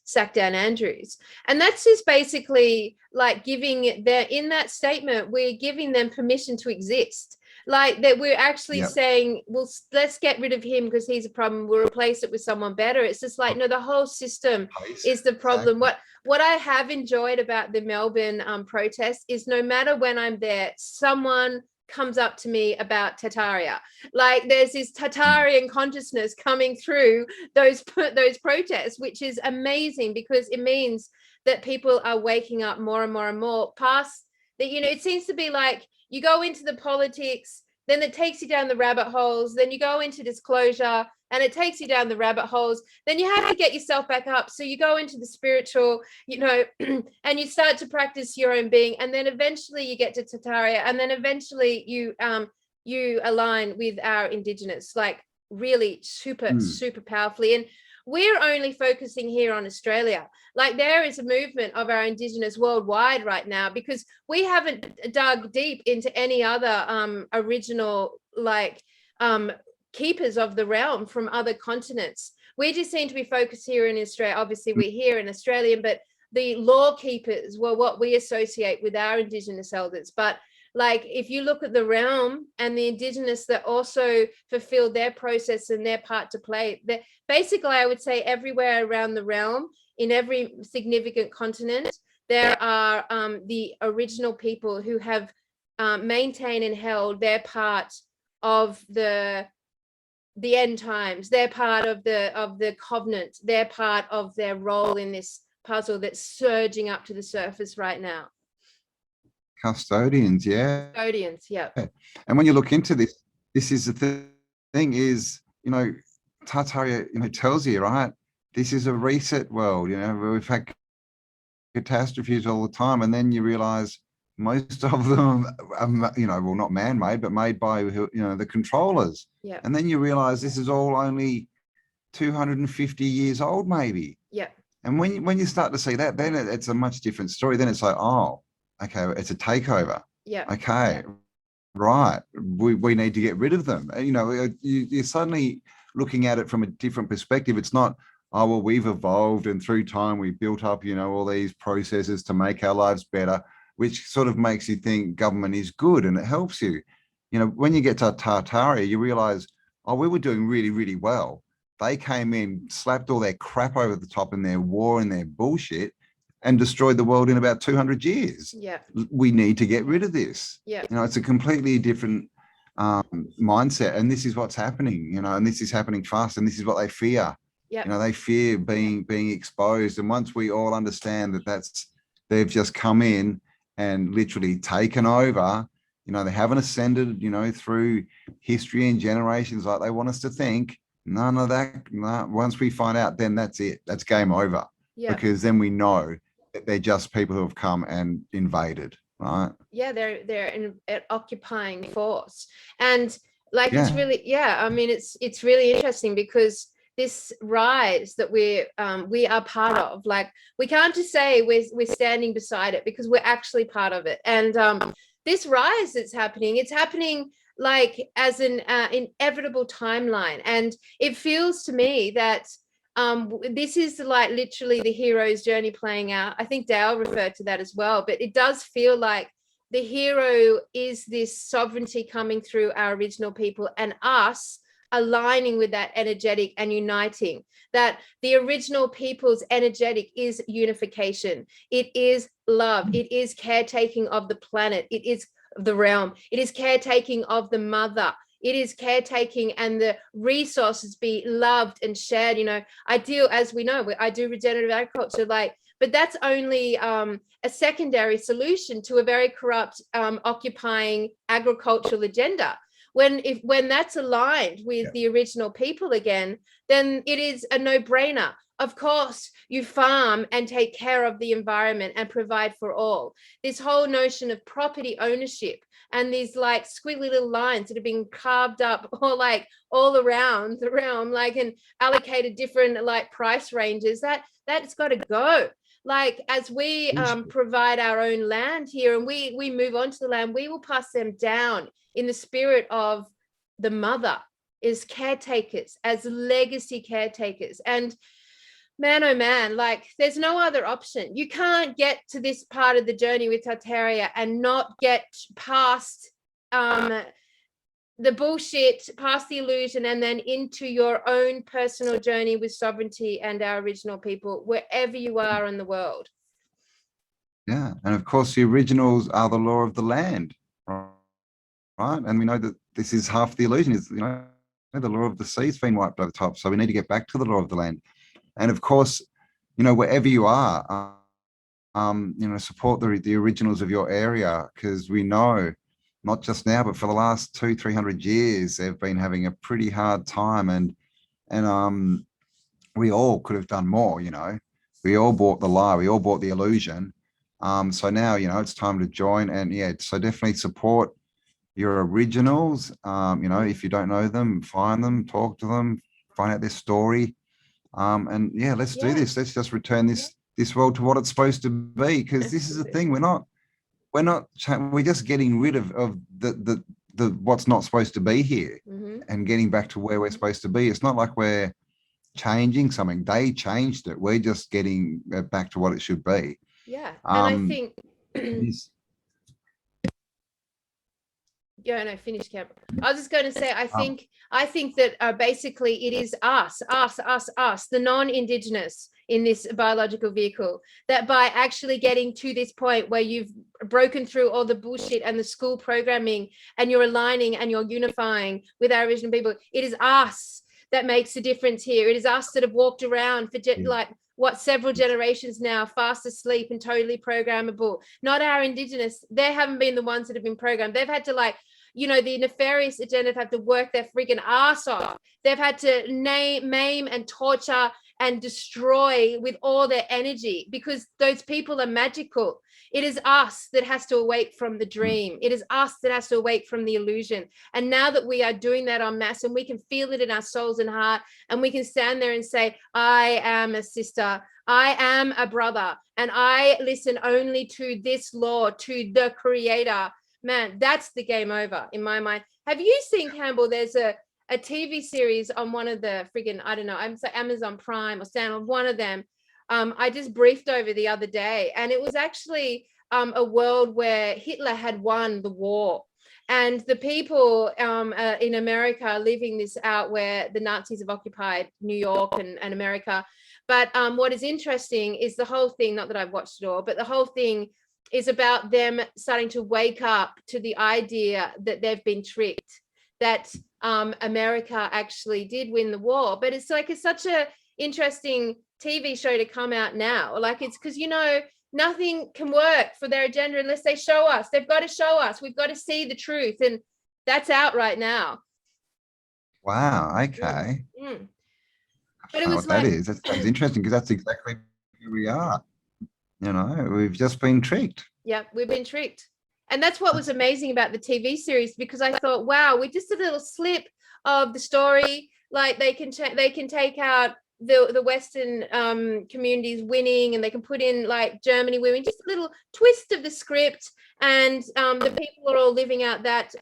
sack down Andrews. And that's just basically like in that statement, we're giving them permission to exist. Like, that we're actually saying, well, let's get rid of him because he's a problem. We'll replace it with someone better. It's just like, no, the whole system is the problem. What I have enjoyed about the Melbourne protest is no matter when I'm there, someone comes up to me about Tartaria. Like, there's this Tartarian consciousness coming through those protests, which is amazing because it means that people are waking up more and more and more past that. It seems to be like you go into the politics, then it takes you down the rabbit holes, then you go into disclosure and it takes you down the rabbit holes, then you have to get yourself back up, so you go into the spiritual, and you start to practice your own being, and then eventually you get to Tartaria, and then eventually you align with our Indigenous, like, really super powerfully. And we're only focusing here on Australia. Like, there is a movement of our Indigenous worldwide right now because we haven't dug deep into any other original keepers of the realm from other continents. We just seem to be focused here in Australia. Obviously, we're here in Australia, but the law keepers were what we associate with our Indigenous elders. But like, if you look at the realm and the Indigenous that also fulfilled their process and their part to play, that basically, I would say everywhere around the realm, in every significant continent, there are the original people who have maintained and held their part of the end times. They're part of the covenant. They're part of their role in this puzzle that's surging up to the surface right now. Custodians, yeah. Custodians, yeah. And when you look into this, this is the thing is, Tartaria, tells you, right? This is a reset world. We've had catastrophes all the time, and then you realize most of them are, well, not man-made, but made by, the controllers. Yeah. And then you realize this is all only 250 years old, maybe. Yeah. And when you start to see that, then it's a much different story. Then it's like, oh, okay, it's a takeover. Yeah. Okay, right. We need to get rid of them. You're suddenly looking at it from a different perspective. It's not, oh, well, we've evolved and through time we built up, all these processes to make our lives better, which sort of makes you think government is good and it helps you. When you get to Tartaria, you realize, oh, we were doing really, really well. They came in, slapped all their crap over the top in their war and their bullshit and destroyed the world in about 200 years. Yeah. We need to get rid of this. Yeah. It's a completely different mindset. And this is what's happening, and this is happening fast. And this is what they fear. Yeah. They fear being exposed. And once we all understand that they've just come in and literally taken over, they haven't ascended, through history and generations like they want us to think. None of that. No. Once we find out, then that's it. That's game over. Yeah. Because then we know that they're just people who have come and invaded, right? Yeah, they're an occupying force, and like Yeah. it's really, I mean, it's really interesting because this rise that we are part of, like, we can't just say we're standing beside it, because we're actually part of it. And this rise that's happening, it's happening like as an inevitable timeline, and it feels to me that this is like literally the hero's journey playing out. I think Dale referred to that as well, but it does feel like the hero is this sovereignty coming through our original people and us aligning with that energetic and uniting. That the original people's energetic is unification. It is love. It is caretaking of the planet. It is the realm. It is caretaking of the mother. It is caretaking and the resources be loved and shared. I do, as we know, I do regenerative agriculture, but that's only a secondary solution to a very corrupt, occupying agricultural agenda. When that's aligned with the original people again, then it is a no-brainer. Of course, you farm and take care of the environment and provide for all. This whole notion of property ownership and these like squiggly little lines that have been carved up all around the realm, and allocated different price ranges, that's got to go. As we provide our own land here and we move on to the land, we will pass them down in the spirit of the mother, as caretakers, as legacy caretakers. And man, oh man, there's no other option. You can't get to this part of the journey with Tartaria and not get past the bullshit, past the illusion, and then into your own personal journey with sovereignty and our original people, wherever you are in the world. Yeah. And of course, the originals are the law of the land, right? And we know that this is half the illusion is, the law of the sea's been wiped over the top. So we need to get back to the law of the land. And of course, wherever you are, support the originals of your area, because we know, not just now, but for the last 200-300 years, they've been having a pretty hard time, and we all could have done more. We all bought the lie, we all bought the illusion. So now, it's time to join, and so definitely support your originals. If you don't know them, find them, talk to them, find out their story. Let's do this. Let's just return this world to what it's supposed to be, because this is the thing. We're just getting rid of the what's not supposed to be here, and getting back to where we're supposed to be. It's not like we're changing something. They changed it. We're just getting back to what it should be. Yeah, and I think. Finish, Cam. I was just going to say, I think that basically it is us, the non-Indigenous in this biological vehicle, that by actually getting to this point where you've broken through all the bullshit and the school programming, and you're aligning and you're unifying with our original people, it is us that makes a difference here. It is us that have walked around for several generations now, fast asleep and totally programmable. Not our Indigenous. They haven't been the ones that have been programmed. They've had to the nefarious agenda have to work their freaking ass off. They've had to maim and torture and destroy with all their energy because those people are magical. It is us that has to awake from the dream. It is us that has to awake from the illusion. And now that we are doing that en masse and we can feel it in our souls and heart, and we can stand there and say, I am a sister, I am a brother, and I listen only to this law, to the creator, man, that's the game over in my mind. Have you seen, Campbell, there's a TV series on one of the friggin', I don't know, I'm saying Amazon Prime or Stan, on one of them. I just briefed over the other day, and it was actually a world where Hitler had won the war, and the people in America are living this out where the Nazis have occupied New York and America. But what is interesting is the whole thing, not that I've watched it all, but the whole thing is about them starting to wake up to the idea that they've been tricked, that America actually did win the war. But it's such a interesting TV show to come out now. It's because, nothing can work for their agenda unless they show us. They've got to show us. We've got to see the truth. And that's out right now. Wow. Okay. Mm. But it was that is. That sounds interesting because that's exactly who we are. We've just been tricked. Yeah, we've been tricked. And that's what was amazing about the TV series, because I thought, wow, we're just a little slip of the story. They can take out the Western communities winning, and they can put in Germany winning, just a little twist of the script, and the people are all living out that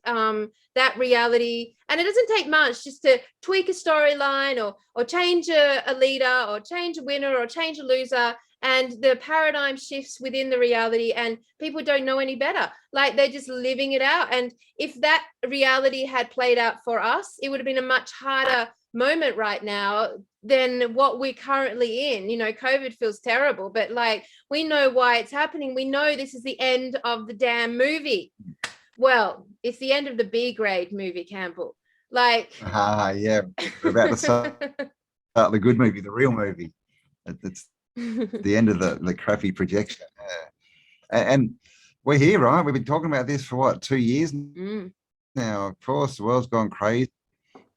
reality. And it doesn't take much just to tweak a storyline or change a leader or change a winner or change a loser, and the paradigm shifts within the reality, and people don't know any better. They're just living it out. And if that reality had played out for us, it would have been a much harder moment right now than what we're currently in. COVID feels terrible, but we know why it's happening. We know this is the end of the damn movie. Well, it's the end of the B grade movie, Campbell. Yeah, we're about to start the good movie, the real movie. It's the end of the crappy projection. And we're here, right? We've been talking about this for what, 2 years now. Of course, the world's gone crazy.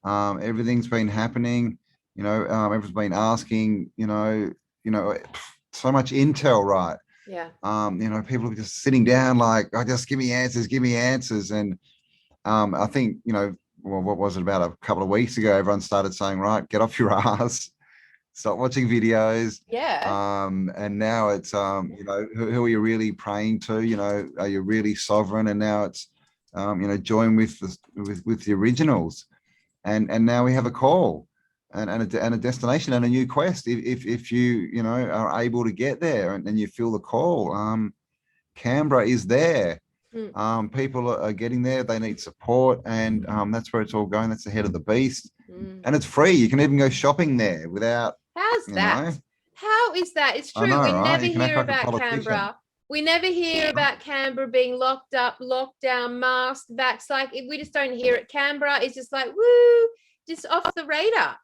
Everything's been happening. Everyone's been asking. So much intel, right? Yeah. People are just sitting down just give me answers. And I think what was it, about a couple of weeks ago, everyone started saying, right, get off your ass. Stop watching videos. Yeah. And now it's who are you really praying to? Are you really sovereign? And now it's join with the originals. And now we have a call and a destination and a new quest. If you are able to get there and you feel the call, Canberra is there. People are getting there. They need support, and that's where it's all going. That's the head of the beast, and it's free. You can even go shopping there without. How's that? How is that? It's true. We never hear about Canberra. We never hear about Canberra being locked up, locked down, masked, vaxxed. We just don't hear it. Canberra is just woo, just off the radar.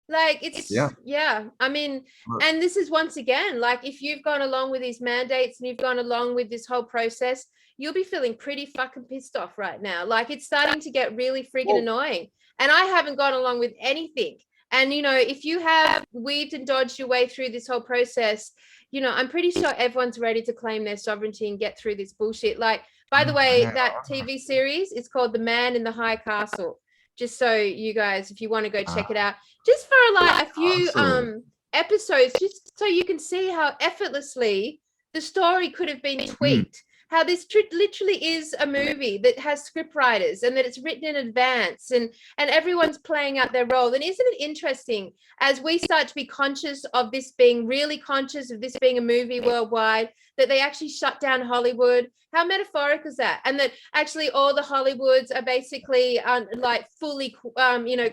I mean, and this is once again, if you've gone along with these mandates and you've gone along with this whole process, you'll be feeling pretty fucking pissed off right now. It's starting to get really freaking annoying. And I haven't gone along with anything. And, if you have weaved and dodged your way through this whole process, I'm pretty sure everyone's ready to claim their sovereignty and get through this bullshit. By the way, that TV series is called The Man in the High Castle. Just so you guys, if you want to go check it out, just for a few episodes, just so you can see how effortlessly the story could have been tweaked. How this literally is a movie that has script writers and that it's written in advance, and everyone's playing out their role. And isn't it interesting, as we start to be conscious of this being really conscious of this being a movie worldwide, that they actually shut down Hollywood? How metaphoric is that? And that actually all the Hollywoods are basically fully,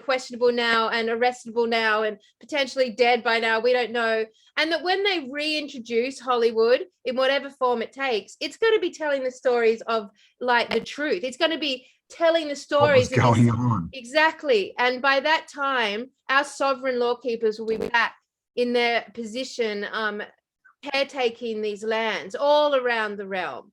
questionable now and arrestable now and potentially dead by now. We don't know. And that when they reintroduce Hollywood in whatever form it takes, it's going to be telling the stories of the truth. It's going to be telling the stories what's going on. Exactly. And by that time, our sovereign law keepers will be back in their position, caretaking these lands all around the realm.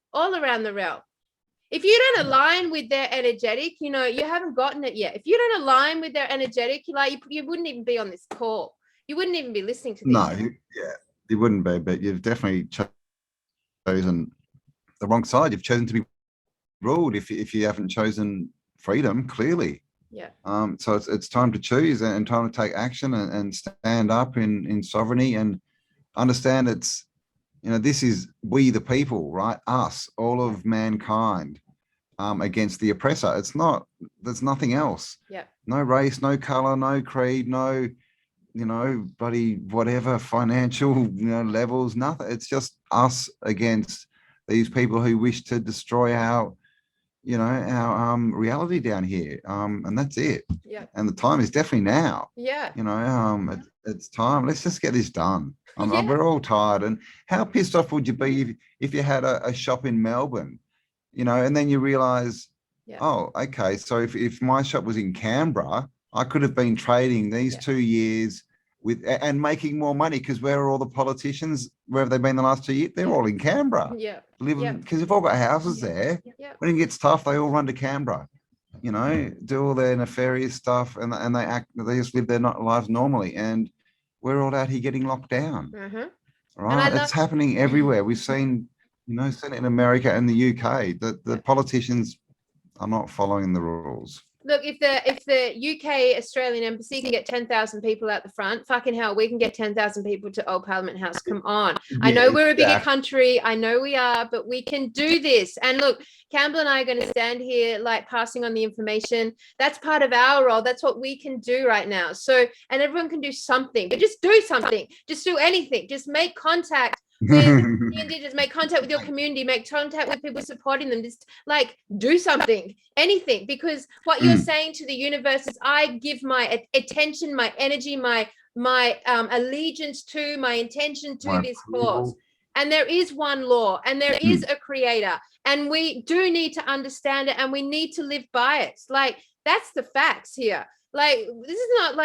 If you don't align with their energetic, you haven't gotten it yet. If you don't align with their energetic, you wouldn't even be on this call. You wouldn't even be listening to this. No, you wouldn't be, but you've definitely chosen the wrong side. You've chosen to be ruled if you haven't chosen freedom, clearly. Yeah. So it's time to choose and time to take action and stand up in sovereignty and understand this is we the people, right? Us, all of mankind, against the oppressor. There's nothing else. Yeah. No race, no color, no creed, no, bloody whatever financial, levels, nothing. It's just us against these people who wish to destroy our reality down here. And that's it. Yeah. And the time is definitely now. Yeah. It's time. Let's just get this done. We're all tired. And how pissed off would you be if you had a shop in Melbourne, and then you realize, oh, okay, so if my shop was in Canberra, I could have been trading these 2 years and making more money, because where are all the politicians? Where have they been the last 2 years? They're all in Canberra. Yeah. Living, because they've all got houses there. Yeah. When it gets tough, they all run to Canberra, do all their nefarious stuff, and they just live their lives normally. And we're all out here getting locked down. Right? It's happening everywhere. We've seen, seen it in America and the UK, that the politicians are not following the rules. Look, if the UK Australian embassy can get 10,000 people out the front, fucking hell, we can get 10,000 people to Old Parliament House. Come on. I know we're a bigger country. I know we are, but we can do this. And look, Campbell and I are going to stand here passing on the information. That's part of our role. That's what we can do right now. So, and everyone can do something, but just do something. Just do anything. Just make contact with the Indigenous, make contact with your community, make contact with people supporting them. Just do something, anything, because what you're saying to the universe is, I give my attention, my energy, my allegiance to, my intention to this cause. And there is one law, and there is a creator, and we do need to understand it, and we need to live by it. That's the facts here. This is not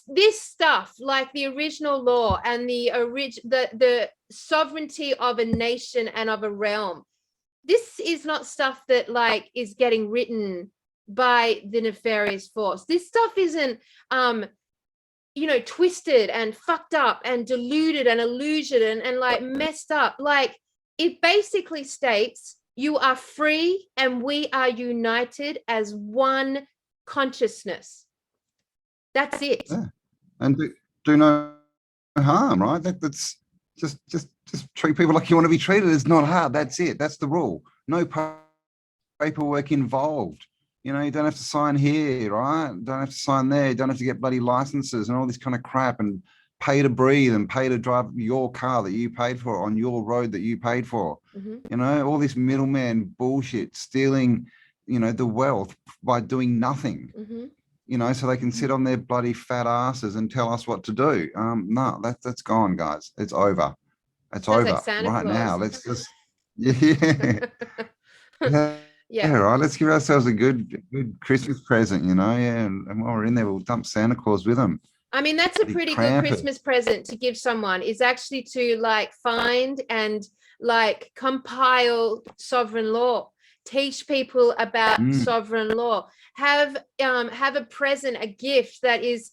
this stuff, like the original law and the sovereignty of a nation and of a realm. This is not stuff that is getting written by the nefarious force. This stuff isn't twisted and fucked up and diluted and illusioned and messed up. It basically states you are free and we are united as one consciousness. That's it. Yeah. And do no harm, right? That's just treat people like you want to be treated. It's not hard. That's it. That's the rule. No paperwork involved. You don't have to sign here, right? Don't have to sign there. Don't have to get bloody licenses and all this kind of crap, and pay to breathe and pay to drive your car that you paid for on your road that you paid for. All this middleman bullshit, stealing, the wealth by doing nothing. So they can sit on their bloody fat asses and tell us what to do. No, that's gone, guys. It's over. It's over right now. Let's just, right. Let's give ourselves a good Christmas present, and while we're in there, we'll dump Santa Claus with them. I mean, that's a pretty good Christmas present to give someone, is actually to find and compile sovereign law. Teach people about sovereign law. Have a present, a gift that is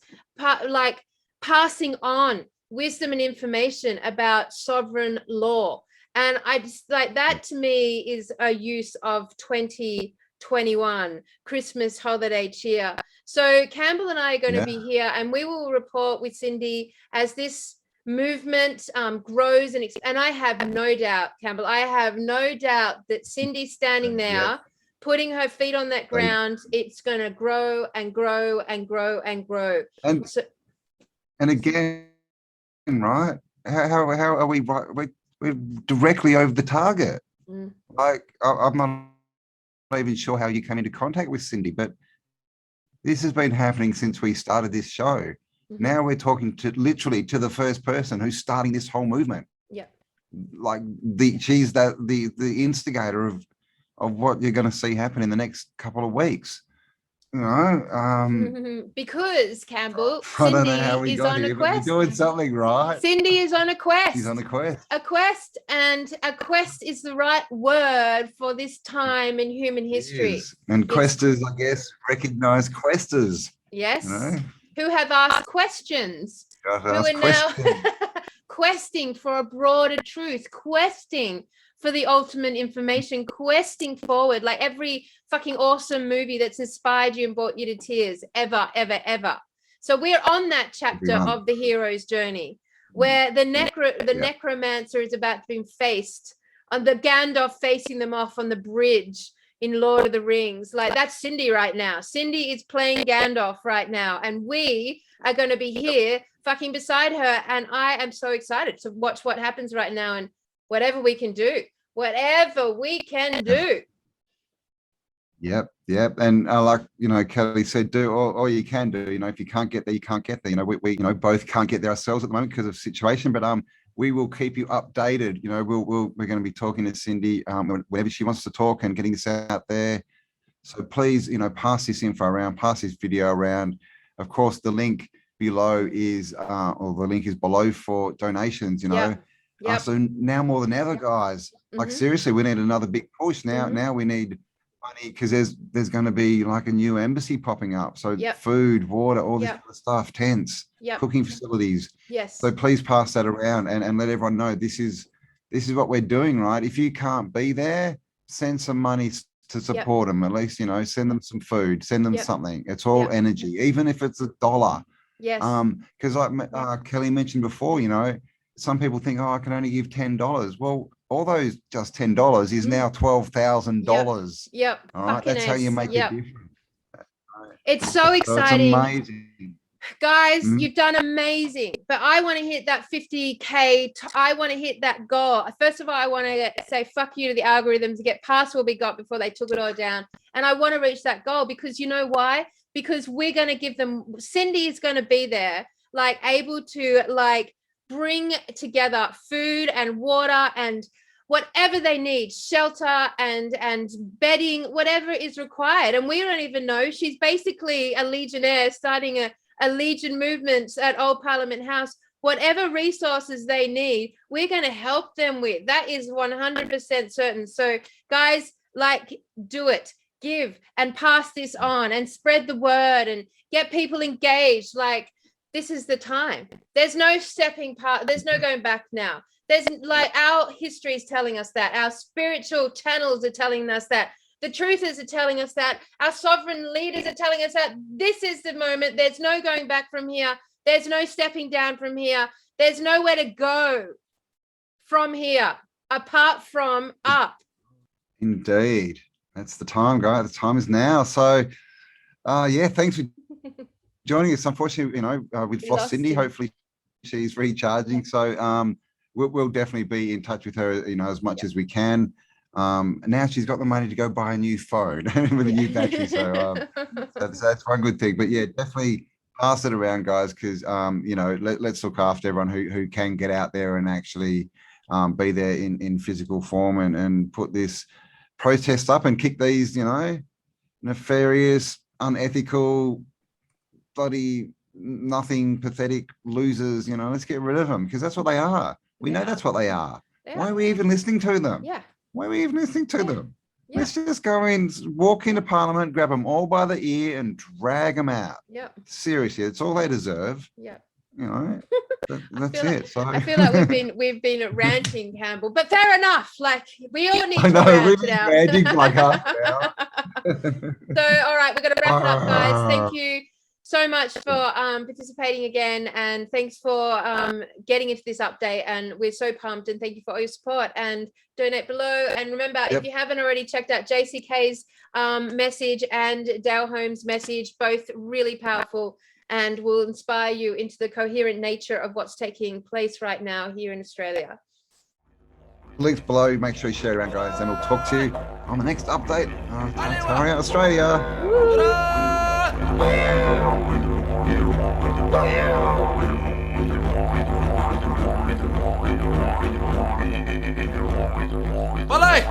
passing on wisdom and information about sovereign law. And I just that to me is a use of 2021 Christmas holiday cheer. So Campbell and I are going to be here, and we will report with Cindy as this movement grows and I have no doubt, Campbell, I have no doubt that Cindy's standing there putting her feet on that ground. It's going to grow and grow and grow and grow. And again, right, how are we right? We're directly over the target. I'm not even sure how you came into contact with Cindy, but this has been happening since we started this show. Now we're talking literally to the first person who's starting this whole movement. Yeah. She's the instigator of what you're going to see happen in the next couple of weeks. you know, because Campbell, I don't know how Cindy we is got on a here, but quest. you're doing something right. Cindy is on a quest. She's on a quest. A quest, and a quest is the right word for this time in human history. And questers, I guess, recognize questers. Yes. You know? Who have asked questions. Who are now questing for a broader truth, questing for the ultimate information, questing forward, like every fucking awesome movie that's inspired you and brought you to tears ever, ever, ever. So we're on that chapter of the hero's journey where the necromancer is about to be faced, on the Gandalf facing them off on the bridge in Lord of the Rings. Like, that's Cindy right now. Cindy is playing Gandalf right now, and we are going to be here fucking beside her, and I am so excited to watch what happens right now, and whatever we can do. Yep. And like, you know, Kelly said, do all you can do. You know, if you can't get there, you can't get there. You know, we you know, both can't get there ourselves at the moment because of situation, but we will keep you updated. You know, we're going to be talking to Cindy whenever she wants to talk and getting this out there. So please, you know, pass this info around, pass this video around. Of course, the link below is, or the link is below for donations, you know. Yep. So now more than ever, guys, like seriously, we need another big push now. Now we need money because there's going to be like a new embassy popping up. So food, water, all this kind of stuff, tents, cooking facilities. Yes. So please pass that around and let everyone know this is what we're doing, right? If you can't be there, send some money to support them. At least, you know, send them some food, send them something. It's all energy, even if it's $1. Yes. Because like Kelly mentioned before, you know, some people think, oh, I can only give $10. Well, all those just $10 is now $12,000. Yep. All right. That's how you make a difference. It's so exciting. So it's amazing. Guys, you've done amazing. But I want to hit that 50K. I want to hit that goal. First of all, I want to say fuck you to the algorithm to get past what we got before they took it all down. And I want to reach that goal because you know why? Because we're going to give them, Cindy is going to be there, like able to like bring together food and water and whatever they need, shelter and bedding, whatever is required. And we don't even know. She's basically a legionnaire starting a legion movement at Old Parliament House. Whatever resources they need, we're going to help them with. That is 100% certain. So guys, like, do it, give and pass this on and spread the word and get people engaged. Like, this is the time. There's no stepping part. There's no going back now. There's like, our history is telling us that. Our spiritual channels are telling us that. The truthers are telling us that. Our sovereign leaders are telling us that this is the moment. There's no going back from here. There's no stepping down from here. There's nowhere to go from here apart from up. Indeed. That's the time, guys. The time is now. So, thanks for joining us. Unfortunately, you know, we've lost Cindy. Hopefully she's recharging. So we'll definitely be in touch with her, you know, as much as we can. Now she's got the money to go buy a new phone with a new battery. So that's one good thing. But yeah, definitely pass it around, guys, because you know, let's look after everyone who can get out there and actually be there in physical form and put this protest up and kick these, you know, nefarious, unethical, bloody nothing, pathetic losers. You know, let's get rid of them because that's what they are. We know that's what they are. Why are we even listening to them? Why are we even listening to them? Let's just go in, walk into Parliament, grab them all by the ear and drag them out. Seriously, it's all they deserve. You know, that's it. So I feel like we've been ranting, Campbell, but fair enough. Like, we all need to rant it out. Ranting for like half an hour. So, all right, we're going to wrap it up, guys. Thank you so much for participating again, and thanks for getting into this update, and we're so pumped, and thank you for all your support, and donate below. And remember, if you haven't already checked out JCK's message and Dale Holmes' message, both really powerful and will inspire you into the coherent nature of what's taking place right now here in Australia. Links below. Make sure you share it around, guys, and we'll talk to you on the next update of Tartaria, Australia. Balai!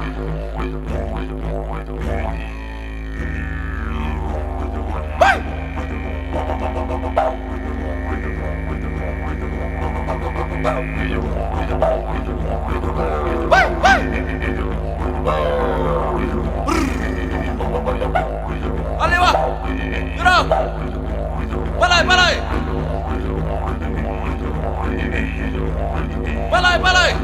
Allez, va! Viens! Balai, balai! Balai, balai!